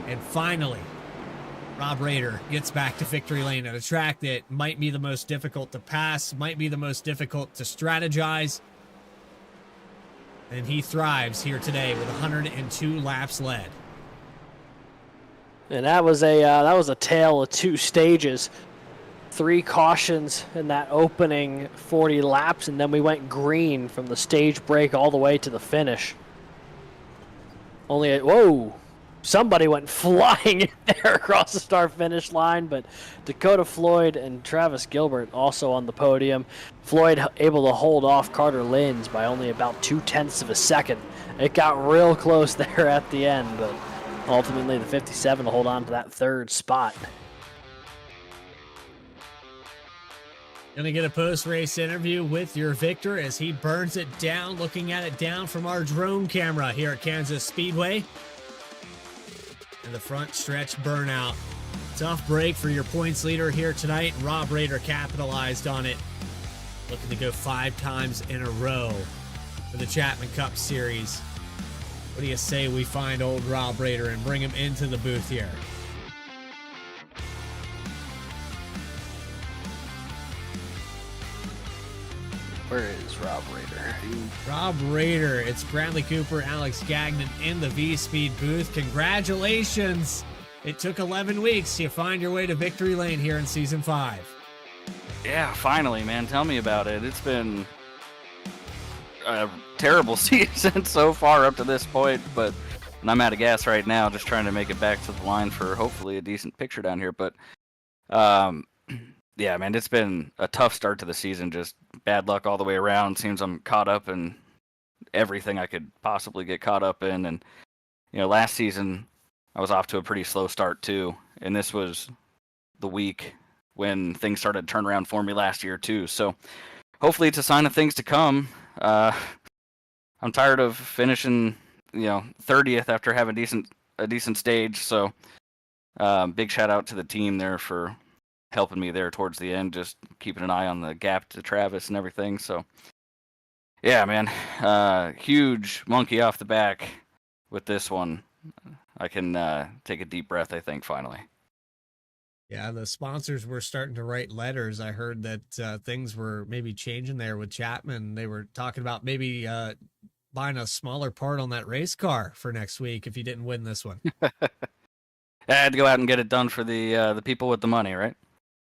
And finally, Rob Rader gets back to victory lane at a track that might be the most difficult to pass, might be the most difficult to strategize. And he thrives here today with 102 laps led. And that was a tale of two stages. 3 cautions in that opening 40 laps, and then we went green from the stage break all the way to the finish. Whoa! Somebody went flying in there across the start finish line, but Dakota Floyd and Travis Gilbert also on the podium. Floyd able to hold off Carter Linz by only about 0.2 of a second. It got real close there at the end, but ultimately the 57 to hold on to that third spot. Gonna get a post-race interview with your victor as he burns it down, looking at it down from our drone camera here at Kansas Speedway. And the front stretch burnout. Tough break for your points leader here tonight. Rob Rader capitalized on it. Looking to go 5 times in a row for the Chapman Cup Series. What do you say we find old Rob Rader and bring him into the booth here? Where is Rob Rader? Rob Rader, it's Bradley Cooper, Alex Gagnon in the V-Speed booth. Congratulations. It took 11 weeks. You find your way to victory lane here in Season 5. Yeah, finally, man. Tell me about it. It's been a terrible season so far up to this point, but I'm out of gas right now, just trying to make it back to the line for hopefully a decent picture down here. But yeah, man, it's been a tough start to the season. Just bad luck all the way around. Seems I'm caught up in everything I could possibly get caught up in. And, last season I was off to a pretty slow start too. And this was the week when things started to turn around for me last year too. So hopefully it's a sign of things to come. I'm tired of finishing, 30th after having a decent stage. So big shout out to the team there for helping me there towards the end, just keeping an eye on the gap to Travis and everything. So yeah, man, huge monkey off the back with this one. I can take a deep breath, I think, finally. Yeah, the sponsors were starting to write letters. I heard that things were maybe changing there with Chapman. They were talking about maybe buying a smaller part on that race car for next week if you didn't win this one. I had to go out and get it done for the people with the money, right?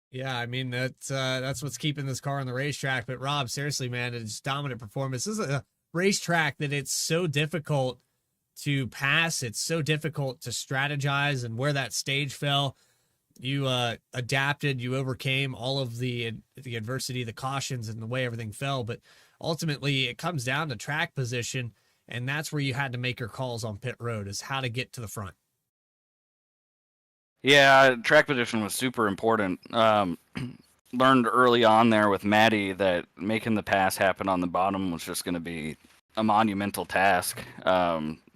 Yeah, I mean, that's what's keeping this car on the racetrack. But Rob, seriously, man, it's dominant performance. This is a racetrack that it's so difficult to pass. It's so difficult to strategize, and where that stage fell, you adapted, you overcame all of the adversity, the cautions, and the way everything fell. But ultimately, it comes down to track position, and that's where you had to make your calls on pit road, is how to get to the front. Yeah, track position was super important. Learned early on there with Maddie that making the pass happen on the bottom was just going to be a monumental task.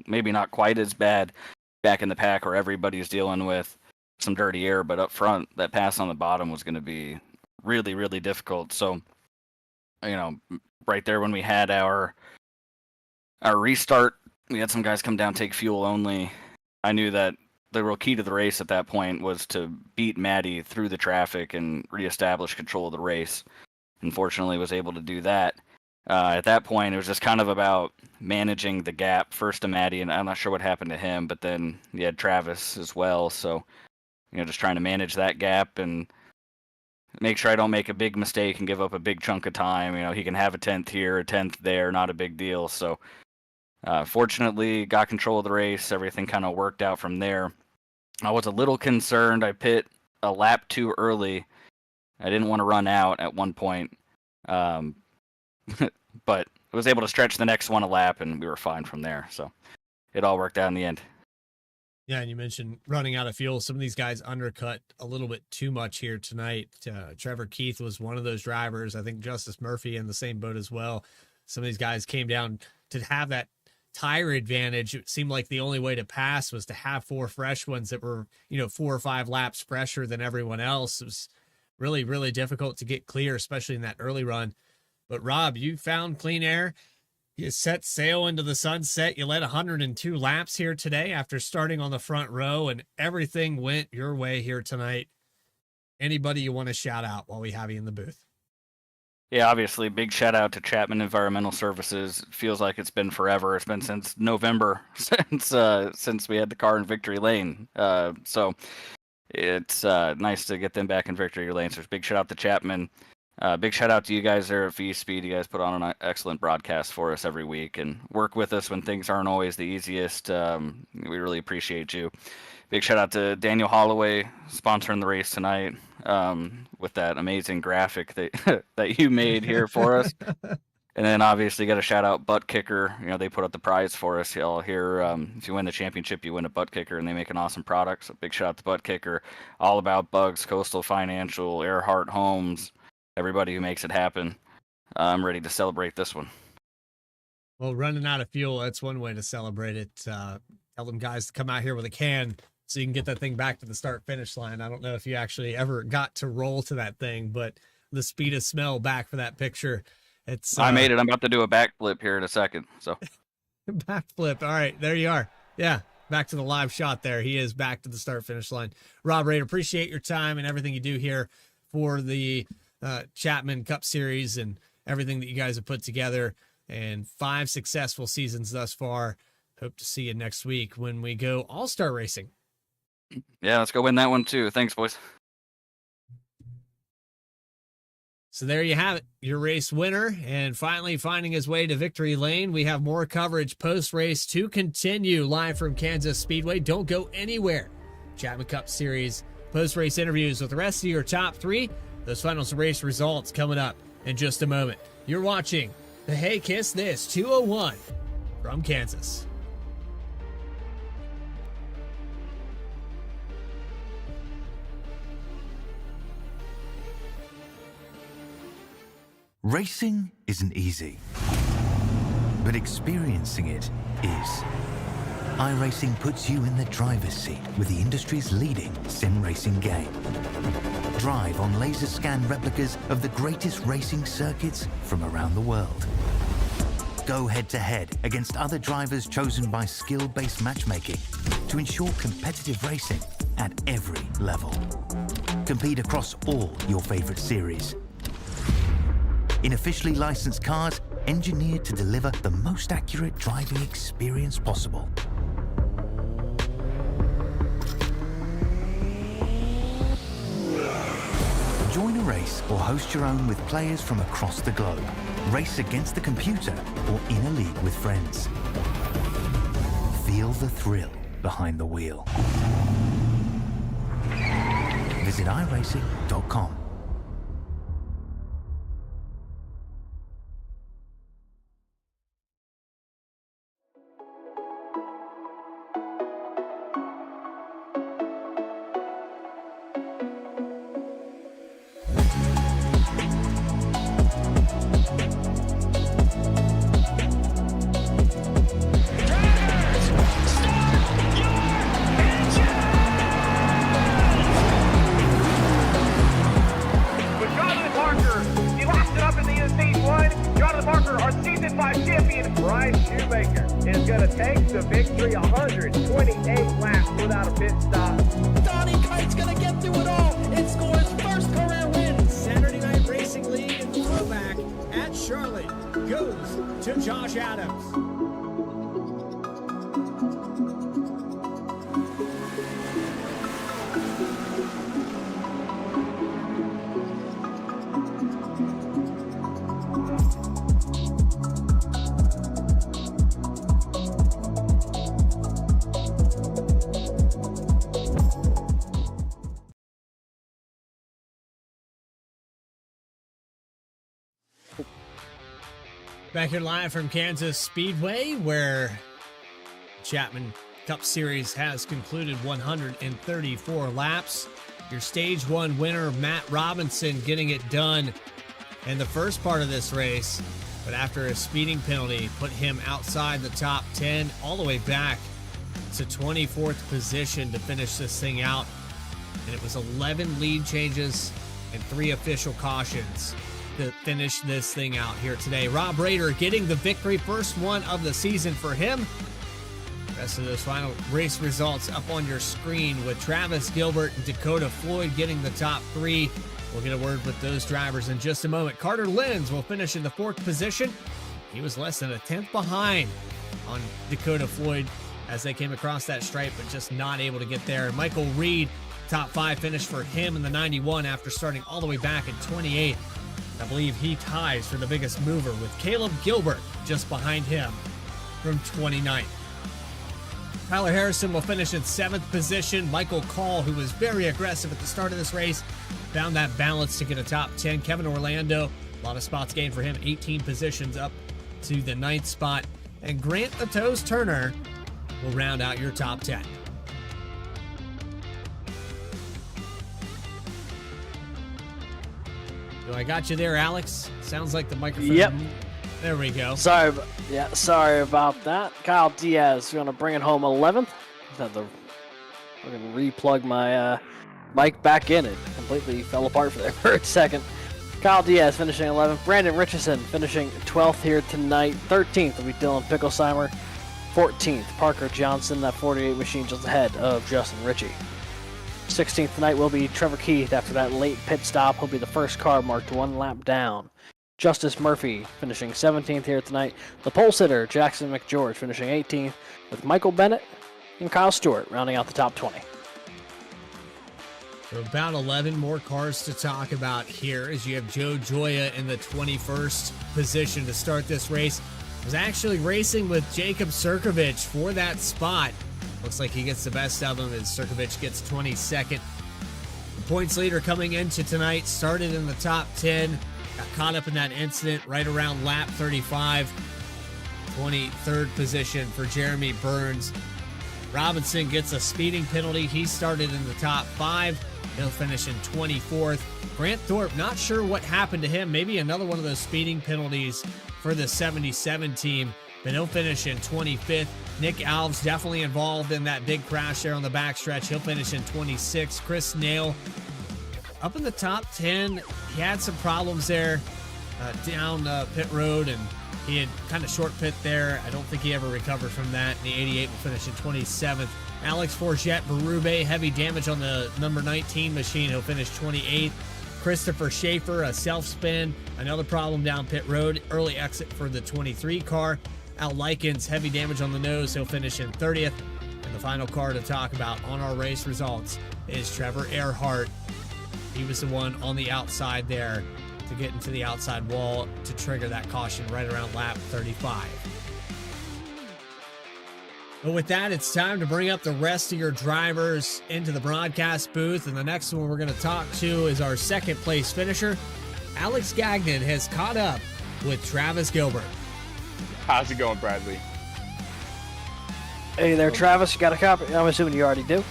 Maybe not quite as bad back in the pack where everybody's dealing with some dirty air, but up front, that pass on the bottom was going to be really, really difficult. So, right there when we had our restart, we had some guys come down, take fuel only. I knew that the real key to the race at that point was to beat Maddie through the traffic and reestablish control of the race. Unfortunately, was able to do that. At that point, it was just kind of about managing the gap first to Maddie, and I'm not sure what happened to him, but then you had Travis as well. So, just trying to manage that gap and make sure I don't make a big mistake and give up a big chunk of time. He can have a 10th here, a 10th there, not a big deal. So, fortunately, got control of the race. Everything kind of worked out from there. I was a little concerned. I pit a lap too early. I didn't want to run out at one point. But I was able to stretch the next one a lap, and we were fine from there. So it all worked out in the end. Yeah, and you mentioned running out of fuel. Some of these guys undercut a little bit too much here tonight. Trevor Keith was one of those drivers. I think Justice Murphy in the same boat as well. Some of these guys came down to have that tire advantage. It seemed like the only way to pass was to have 4 fresh ones that were, 4 or 5 laps fresher than everyone else. It was really, really difficult to get clear, especially in that early run. But Rob, you found clean air. You set sail into the sunset. You led 102 laps here today after starting on the front row, and everything went your way here tonight. Anybody you want to shout out while we have you in the booth? Yeah, obviously, big shout out to Chapman Environmental Services. It feels like it's been forever. It's been since November, since we had the car in Victory Lane. So it's nice to get them back in Victory Lane. So big shout out to Chapman. Big shout out to you guys there at V-Speed. You guys put on an excellent broadcast for us every week and work with us when things aren't always the easiest. We really appreciate you. Big shout out to Daniel Holloway sponsoring the race tonight with that amazing graphic that you made here for us. And then obviously got to shout out Buttkicker. They put up the prize for us. You'll hear if you win the championship, you win a Buttkicker, and they make an awesome product. So big shout out to Buttkicker. All About Bugs, Coastal Financial, Erhardt Homes, everybody who makes it happen. I'm ready to celebrate this one. Well, running out of fuel, that's one way to celebrate it. Tell them guys to come out here with a can so you can get that thing back to the start-finish line. I don't know if you actually ever got to roll to that thing, but the speed of smell back for that picture. I made it. I'm about to do a backflip here in a second. So backflip. All right, there you are. Yeah, back to the live shot there. He is back to the start-finish line. Rob Rader, appreciate your time and everything you do here for the Chapman Cup Series and everything that you guys have put together, and 5 successful seasons thus far. Hope to see you next week when we go all-star racing. Yeah, let's go win that one too. Thanks, boys. So there you have it, your race winner, and finally finding his way to Victory Lane. We have more coverage post-race to continue live from Kansas Speedway. Don't go anywhere. Chapman Cup Series post-race interviews with the rest of your top 3. Those finals race results coming up in just a moment. You're watching the Hey Kiss This 201 from Kansas. Racing isn't easy, but experiencing it is. iRacing puts you in the driver's seat with the industry's leading sim racing game. Drive on laser scan replicas of the greatest racing circuits from around the world. Go head-to-head against other drivers chosen by skill-based matchmaking to ensure competitive racing at every level. Compete across all your favorite series. In officially licensed cars, engineered to deliver the most accurate driving experience possible. Join a race or host your own with players from across the globe. Race against the computer or in a league with friends. Feel the thrill behind the wheel. Visit iRacing.com. Is going to take the victory 128 laps without a pit stop. Donnie Kite's going to get through it all and score his first career win. Saturday Night Racing League and throwback at Charlotte goes to Josh Adams. Back here live from Kansas Speedway, where Chapman Cup Series has concluded 134 laps. Your Stage 1 winner, Matt Robinson, getting it done in the first part of this race, but after a speeding penalty put him outside the top 10, all the way back to 24th position to finish this thing out. And it was 11 lead changes and 3 official cautions to finish this thing out here today. Rob Rader getting the victory, first one of the season for him. Rest of those final race results up on your screen with Travis Gilbert and Dakota Floyd getting the top 3. We'll get a word with those drivers in just a moment. Carter Lenz will finish in the 4th position. He was less than a 10th behind on Dakota Floyd as they came across that stripe, but just not able to get there. Michael Reed, top 5 finish for him in the 91 after starting all the way back in 28. I believe he ties for the biggest mover with Caleb Gilbert just behind him from 29th. Tyler Harrison will finish in 7th position. Michael Call, who was very aggressive at the start of this race, found that balance to get a top 10. Kevin Orlando, a lot of spots gained for him, 18 positions up to the 9th spot. And Grant the Toes Turner will round out your top 10. So I got you there, Alex. Sounds like the microphone. Yep. There we go. Sorry about that. Kyle Diaz going to bring it home 11th. I'm going to replug my mic back in. It completely fell apart for a second. Kyle Diaz finishing 11th. Brandon Richardson finishing 12th here tonight. 13th will be Dylan Picklesheimer. 14th, Parker Johnson. That 48 machine just ahead of Justin Ritchie. 16th tonight will be Trevor Keith. After that late pit stop, he'll be the first car marked 1 lap down. Justice Murphy finishing 17th here tonight. The pole sitter, Jackson McGeorge, finishing 18th, with Michael Bennett and Kyle Stewart rounding out the top 20. So about 11 more cars to talk about here as you have Joe Joya in the 21st position to start this race. Was actually racing with Jacob Sirkovich for that spot. Looks like he gets the best of him as Sirkovich gets 22nd. The points leader coming into tonight started in the top 10. Got caught up in that incident right around lap 35. 23rd position for Jeremy Burns. Robinson gets a speeding penalty. He started in the top 5. He'll finish in 24th. Grant Thorpe, not sure what happened to him. Maybe another one of those speeding penalties for the 77 team, but he'll finish in 25th. Nick Alves definitely involved in that big crash there on the backstretch. He'll finish in 26th. Chris Nail up in the top 10. He had some problems there down pit road, and he had kind of short pit there. I don't think he ever recovered from that. And the 88 will finish in 27th. Alex Forget Berube, heavy damage on the number 19 machine. He'll finish 28th. Christopher Schaefer, a self-spin, another problem down pit road. Early exit for the 23 car. Al Likens, heavy damage on the nose. He'll finish in 30th. And the final car to talk about on our race results is Trevor Erhardt. He was the one on the outside there to get into the outside wall to trigger that caution right around lap 35. But with that, it's time to bring up the rest of your drivers into the broadcast booth. And the next one we're going to talk to is our second place finisher. Alex Gagnon has caught up with Travis Gilbert. How's it going, Bradley? Hey there, Travis. You got a copy? I'm assuming you already do.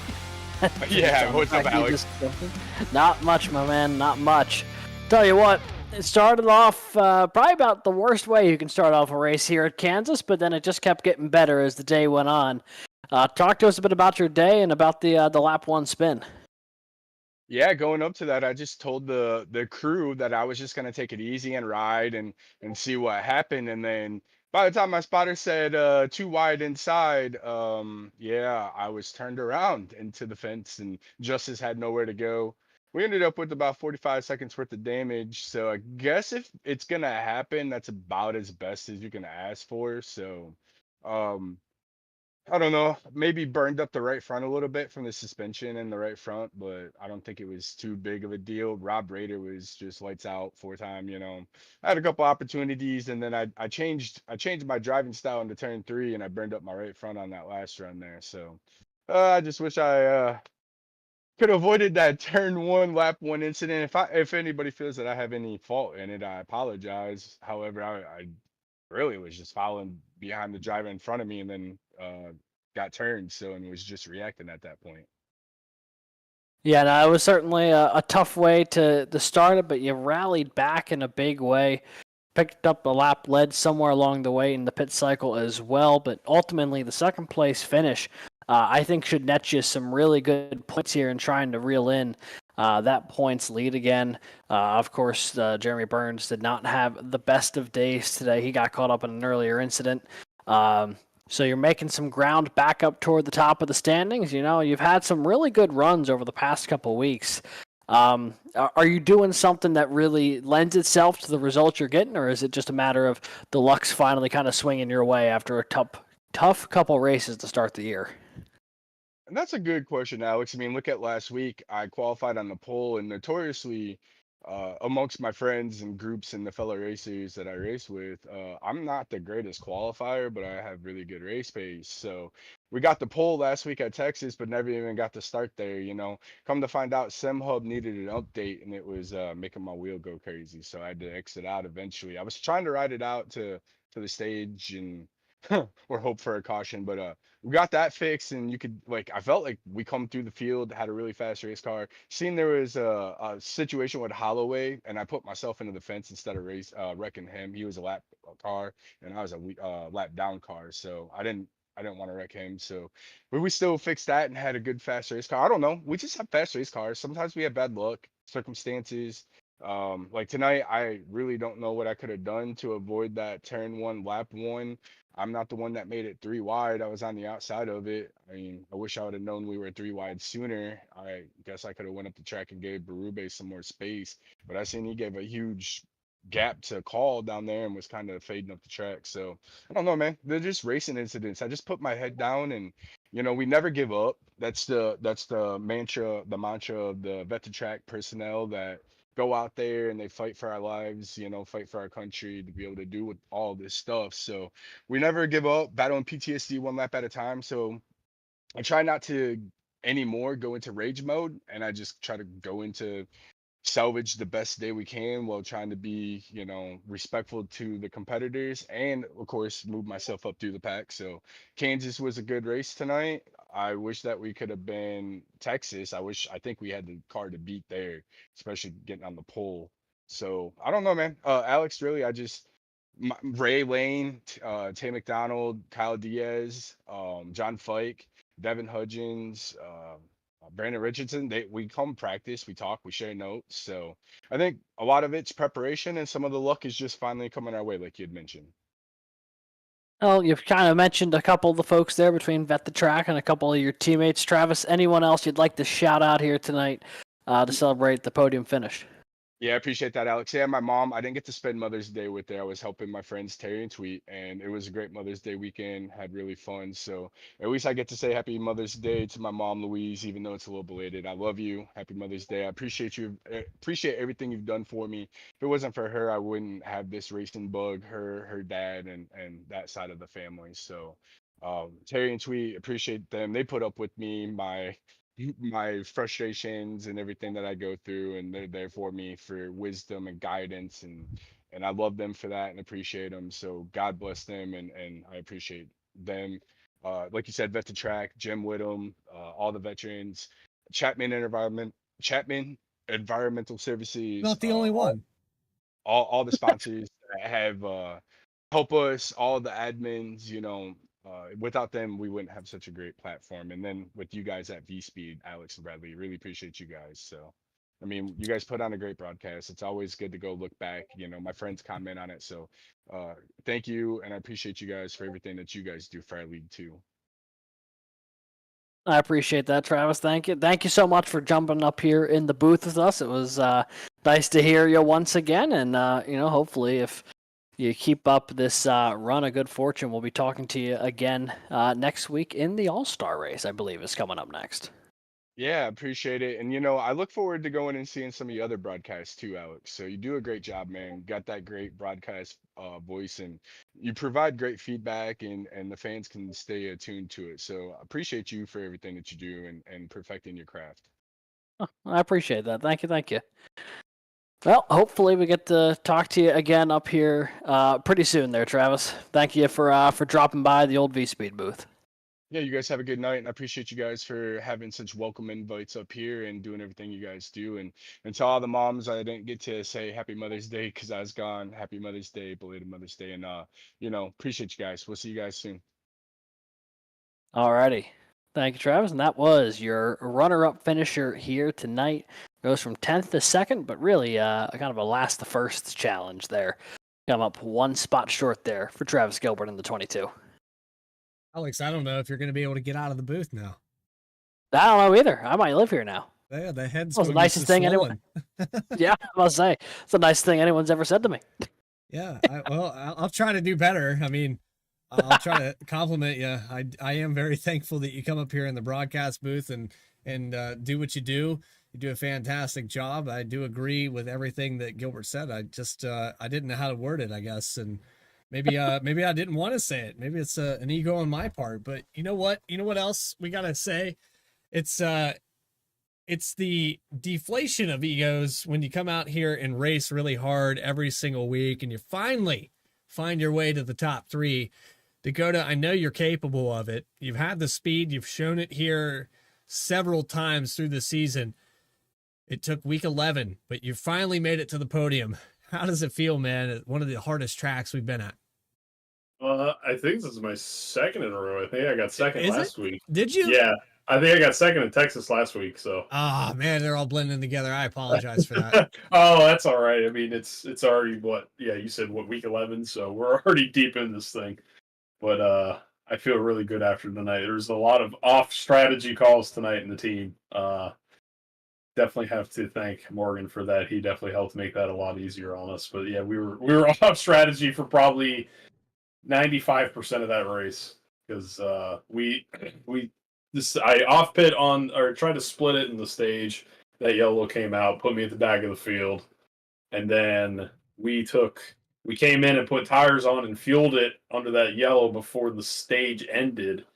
Yeah, what's up, Alex? Not much, my man. Not much. Tell you what, it started off probably about the worst way you can start off a race here at Kansas, but then it just kept getting better as the day went on. Talk to us a bit about your day and about the lap 1 spin. Yeah, going up to that, I just told the crew that I was just gonna take it easy and ride and see what happened. And then by the time my spotter said too wide inside, yeah, I was turned around into the fence and Justice had nowhere to go. We ended up with about 45 seconds worth of damage. So I guess if it's gonna happen, that's about as best as you can ask for. So I don't know, maybe burned up the right front a little bit from the suspension in the right front, but I don't think it was too big of a deal. Rob Rader was just lights out 4-time, you know. I had a couple opportunities, and then I changed my driving style into turn 3, and I burned up my right front on that last run there. So I just wish I could have avoided that turn 1, lap 1 incident. If anybody feels that I have any fault in it, I apologize. However, I really was just following behind the driver in front of me, and then got turned, and was just reacting at that point. Yeah, no, it was certainly a tough way to start it, but you rallied back in a big way. Picked up a lap lead somewhere along the way in the pit cycle as well, but ultimately the second place finish I think should net you some really good points here in trying to reel in that points lead again. Of course, Jeremy Burns did not have the best of days today. He got caught up in an earlier incident. So you're making some ground back up toward the top of the standings. You know, you've had some really good runs over the past couple weeks. Are you doing something that really lends itself to the results you're getting, or is it just a matter of the luck's finally kind of swinging your way after a tough couple races to start the year? And that's a good question, Alex. I mean, look at last week. I qualified on the pole, and notoriously, amongst my friends and groups and the fellow racers that I race with, I'm not the greatest qualifier, but I have really good race pace. So we got the pole last week at Texas, but never even got to start there. Come to find out, SimHub needed an update, and it was making my wheel go crazy. So I had to exit out eventually. I was trying to ride it out to the stage and or hope for a caution, but we got that fixed, and you could I felt like we come through the field, had a really fast race car. Seen there was a situation with Holloway, and I put myself into the fence instead of wrecking him. He was a lap car, and I was a lap down car, so I didn't want to wreck him. So, but we still fixed that and had a good fast race car. I don't know. We just have fast race cars. Sometimes we have bad luck, circumstances. Like tonight, I really don't know what I could have done to avoid that turn one, lap one. I'm not the one that made it 3 wide. I was on the outside of it. I mean, I wish I would have known we were 3 wide sooner. I guess I could have went up the track and gave Berube some more space, but I seen he gave a huge gap to call down there and was kind of fading up the track. So I don't know, man. They're just racing incidents. I just put my head down, and we never give up. That's the mantra of the vet to track personnel that go out there and they fight for our lives, fight for our country to be able to do with all this stuff. So we never give up, battling PTSD one lap at a time. So I try not to anymore go into rage mode, and I just try to go into salvage the best day we can while trying to be, respectful to the competitors and, of course, move myself up through the pack. So Kansas was a good race tonight. I wish that we could have been Texas. I think we had the car to beat there, especially getting on the pole. So I don't know, man. Alex, really, Ray Lane, Tay McDonald, Kyle Diaz, John Fike, Devin Hudgens, Brandon Richardson, we come practice, we talk, we share notes. So I think a lot of it's preparation, and some of the luck is just finally coming our way, like you had mentioned. Well, you've kind of mentioned a couple of the folks there between Vet the Track and a couple of your teammates. Travis, anyone else you'd like to shout out here tonight to celebrate the podium finish? Yeah, I appreciate that, Alex. Yeah, my mom, I didn't get to spend Mother's Day with her. I was helping my friends Terry and Tweet, and it was a great Mother's Day weekend. Had really fun. So at least I get to say Happy Mother's Day to my mom, Louise, even though it's a little belated. I love you. Happy Mother's Day. I appreciate you. Appreciate everything you've done for me. If it wasn't for her, I wouldn't have this racing bug. Her dad, and that side of the family. So Terry and Tweet, appreciate them. They put up with me, my frustrations and everything that I go through, and they're there for me for wisdom and guidance, and I love them for that and appreciate them. So God bless them, and I appreciate them. Like you said, Vet to Track, Jim Whittam, all the veterans, Chapman Environmental Services, Not the only one. all the sponsors that have helped us, all the admins, without them, we wouldn't have such a great platform. And then with you guys at V Speed, Alex and Bradley, really appreciate you guys. So, I mean, you guys put on a great broadcast. It's always good to go look back. My friends comment on it. So, thank you. And I appreciate you guys for everything that you guys do for our league too. I appreciate that, Travis. Thank you. Thank you so much for jumping up here in the booth with us. It was nice to hear you once again. And, hopefully if you keep up this run of good fortune, we'll be talking to you again next week in the All-Star race, I believe, is coming up next. Yeah, appreciate it. And I look forward to going and seeing some of your other broadcasts too, Alex. So you do a great job, man. Got that great broadcast voice, and you provide great feedback, and the fans can stay attuned to it. So appreciate you for everything that you do, and perfecting your craft. Oh, I appreciate that. Thank you. Thank you. Well, hopefully we get to talk to you again up here pretty soon there, Travis. Thank you for dropping by the old V-Speed booth. Yeah, you guys have a good night, and I appreciate you guys for having such welcome invites up here and doing everything you guys do. And to all the moms, I didn't get to say Happy Mother's Day because I was gone. Happy Mother's Day, belated Mother's Day, and appreciate you guys. We'll see you guys soon. Alrighty. Thank you, Travis. And that was your runner-up finisher here tonight. Goes from 10th to 2nd, but really kind of a last to first challenge there. Come up one spot short there for Travis Gilbert in the 22. Alex, I don't know if you're going to be able to get out of the booth now. I don't know either. I might live here now. Yeah, the head's That was the going to be nicest thing anyone. Yeah, I must say, it's the nicest thing anyone's ever said to me. Yeah, I'll try to do better. I mean, I'll try to compliment you. I am very thankful that you come up here in the broadcast booth and do what you do. You do a fantastic job. I do agree with everything that Gilbert said. I just I didn't know how to word it, I guess, and maybe I didn't want to say it. Maybe it's an ego on my part. But you know what? You know what else we gotta say? It's the deflation of egos when you come out here and race really hard every single week, and you finally find your way to the top 3. Dakota, I know you're capable of it. You've had the speed. You've shown it here several times through the season. It took week 11, but you finally made it to the podium. How does it feel, man? One of the hardest tracks we've been at. I think this is my second in a row. I think I got second last week. Did you? Yeah, I think I got second in Texas last week. So. Ah, man, they're all blending together. I apologize for that. Oh, that's all right. I mean, it's already what? Yeah, you said what, week 11? So we're already deep in this thing. But I feel really good after tonight. There's a lot of off strategy calls tonight in the team. Definitely have to thank Morgan for that. He definitely helped make that a lot easier on us. But yeah, we were off strategy for probably 95% of that race because I off pit on or tried to split it in the stage. That yellow came out, put me at the back of the field, and then we came in and put tires on and fueled it under that yellow before the stage ended.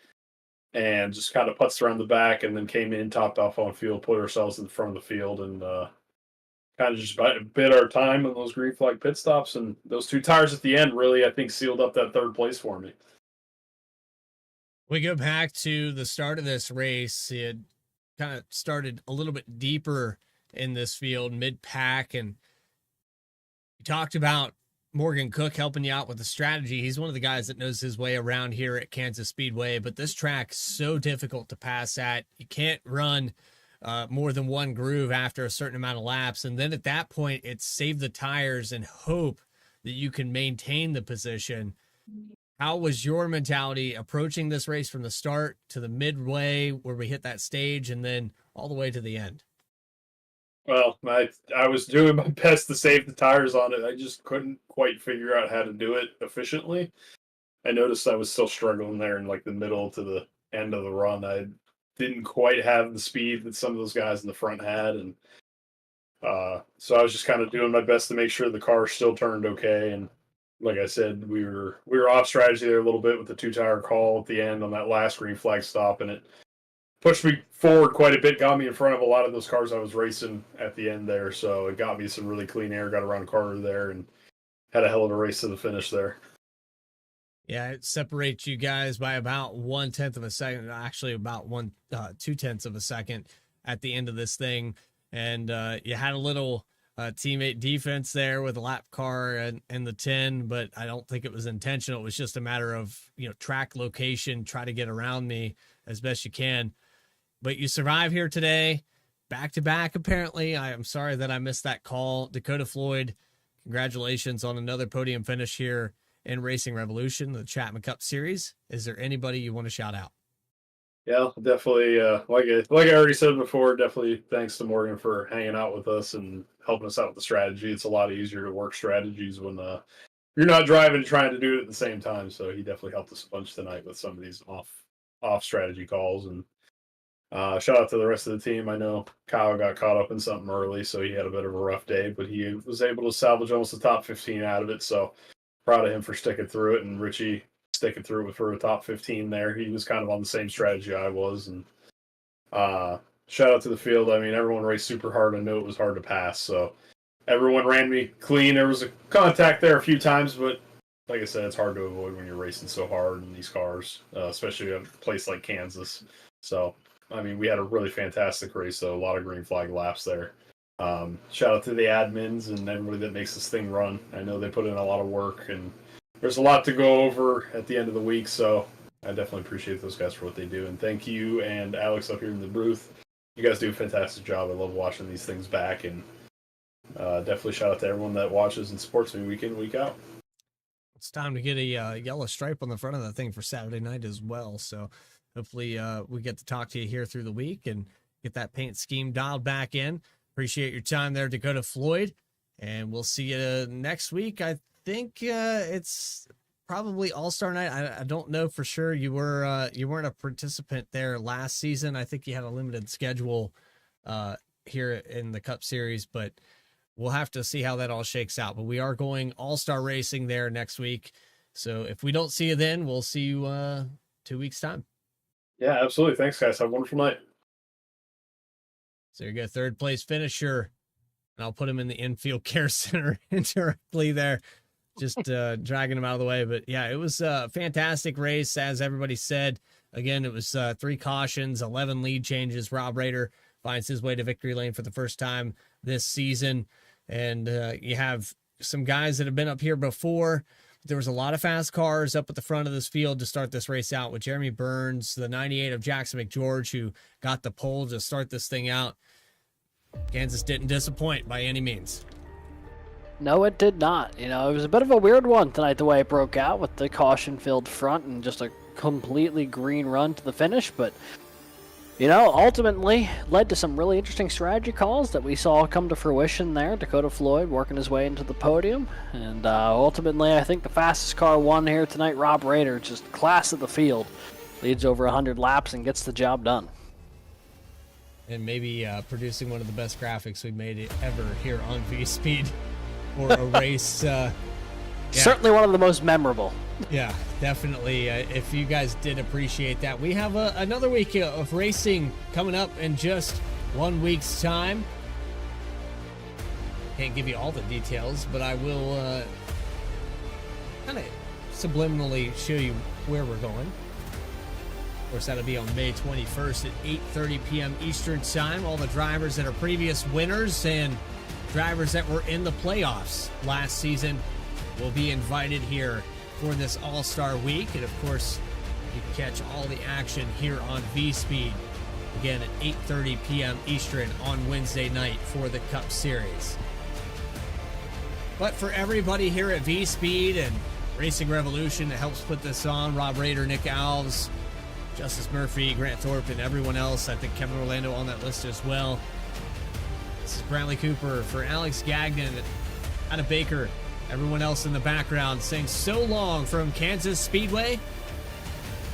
And just kind of putzed around the back and then came in, topped off on fuel, put ourselves in front of the field, and kind of just bid our time on those green flag pit stops. And those 2 tires at the end really, I think, sealed up that 3rd place for me. We go back to the start of this race. It kind of started a little bit deeper in this field, mid-pack, and you talked about Morgan Cook helping you out with the strategy. He's one of the guys that knows his way around here at Kansas Speedway, but this track's so difficult to pass at. You can't run more than one groove after a certain amount of laps. And then at that point, it's save the tires and hope that you can maintain the position. How was your mentality approaching this race from the start to the midway where we hit that stage and then all the way to the end? Well, I was doing my best to save the tires on it. I just couldn't quite figure out how to do it efficiently. I noticed I was still struggling there in like the middle to the end of the run. I didn't quite have the speed that some of those guys in the front had, and so I was just kind of doing my best to make sure the car still turned okay. And like I said, we were off strategy there a little bit with the 2-tire call at the end on that last green flag stop, and it pushed me forward quite a bit, got me in front of a lot of those cars I was racing at the end there. So it got me some really clean air, got around Carter there, and had a hell of a race to the finish there. Yeah, it separates you guys by about 1/10 of a second, actually about 2/10 of a second at the end of this thing. And you had a little teammate defense there with the lap car and the 10, but I don't think it was intentional. It was just a matter of, track location, try to get around me as best you can. But you survive here today, back to back, apparently. I am sorry that I missed that call. Dakota Floyd, congratulations on another podium finish here in Racing Revolution, the Chapman Cup Series. Is there anybody you want to shout out? Yeah, definitely. Like I already said before, definitely thanks to Morgan for hanging out with us and helping us out with the strategy. It's a lot easier to work strategies when you're not driving and trying to do it at the same time. So he definitely helped us a bunch tonight with some of these off strategy calls. And shout out to the rest of the team. I know Kyle got caught up in something early, so he had a bit of a rough day, but he was able to salvage almost the top 15 out of it. So proud of him for sticking through it, and Richie sticking through it for a top 15 there. He was kind of on the same strategy I was. And shout out to the field. I mean, everyone raced super hard. I knew it was hard to pass, so everyone ran me clean. There was a contact there a few times, but like I said, it's hard to avoid when you're racing so hard in these cars, especially at a place like Kansas. So, I mean, we had a really fantastic race, so a lot of green flag laps there. Shout out to the admins and everybody that makes this thing run. I know they put in a lot of work, and there's a lot to go over at the end of the week, so I definitely appreciate those guys for what they do. And thank you and Alex up here in the booth you guys do a fantastic job. I love watching these things back, and definitely shout out to everyone that watches and supports me week in, week out. It's time to get a yellow stripe on the front of that thing for Saturday night as well. So hopefully we get to talk to you here through the week and get that paint scheme dialed back in. Appreciate your time there, Dakota Floyd. And we'll see you next week. I think it's probably All-Star Night. I don't know for sure. You weren't a participant there last season. I think you had a limited schedule here in the Cup Series, but we'll have to see how that all shakes out. But we are going All-Star Racing there next week. So if we don't see you then, we'll see you 2 weeks' time. Yeah, absolutely. Thanks, guys. Have a wonderful night. So you go third place finisher. And I'll put him in the infield care center indirectly there, just dragging him out of the way. But yeah, it was a fantastic race, as everybody said. Again, it was 3 cautions, 11 lead changes. Rob Rader finds his way to victory lane for the first time this season. And you have some guys that have been up here before. There was a lot of fast cars up at the front of this field to start this race out, with Jeremy Burns, the 98 of Jackson McGeorge, who got the pole to start this thing out. Kansas didn't disappoint by any means. No, it did not. It was a bit of a weird one tonight, the way it broke out with the caution-filled front and just a completely green run to the finish. But, ultimately led to some really interesting strategy calls that we saw come to fruition there. Dakota Floyd working his way into the podium. And ultimately, I think the fastest car won here tonight. Rob Rader, just class of the field, leads over 100 laps and gets the job done. And maybe producing one of the best graphics we've made ever here on V-Speed for a race. Certainly one of the most memorable. Yeah, definitely. If you guys did appreciate that. We have another week of racing coming up in just 1 week's time. Can't give you all the details, but I will kind of subliminally show you where we're going. Of course, that'll be on May 21st at 8:30 p.m. Eastern Time. All the drivers that are previous winners and drivers that were in the playoffs last season will be invited here for this All-Star Week. And, of course, you can catch all the action here on V-Speed, again, at 8:30 p.m. Eastern on Wednesday night for the Cup Series. But for everybody here at V-Speed and Racing Revolution that helps put this on, Rob Rader, Nick Alves, Justice Murphy, Grant Thorpe, and everyone else. I think Kevin Orlando on that list as well. This is Bradley Cooper for Alex Gagnon, Adam Baker, everyone else in the background saying so long from Kansas Speedway.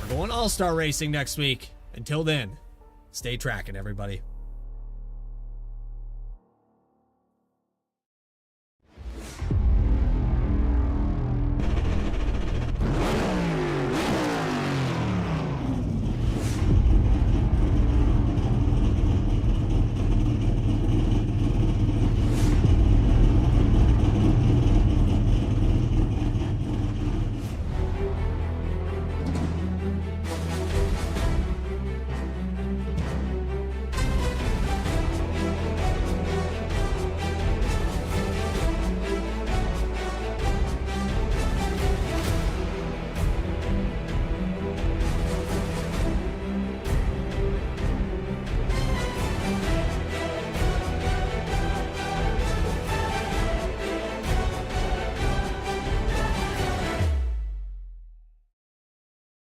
We're going All-Star Racing next week. Until then, stay tracking, everybody.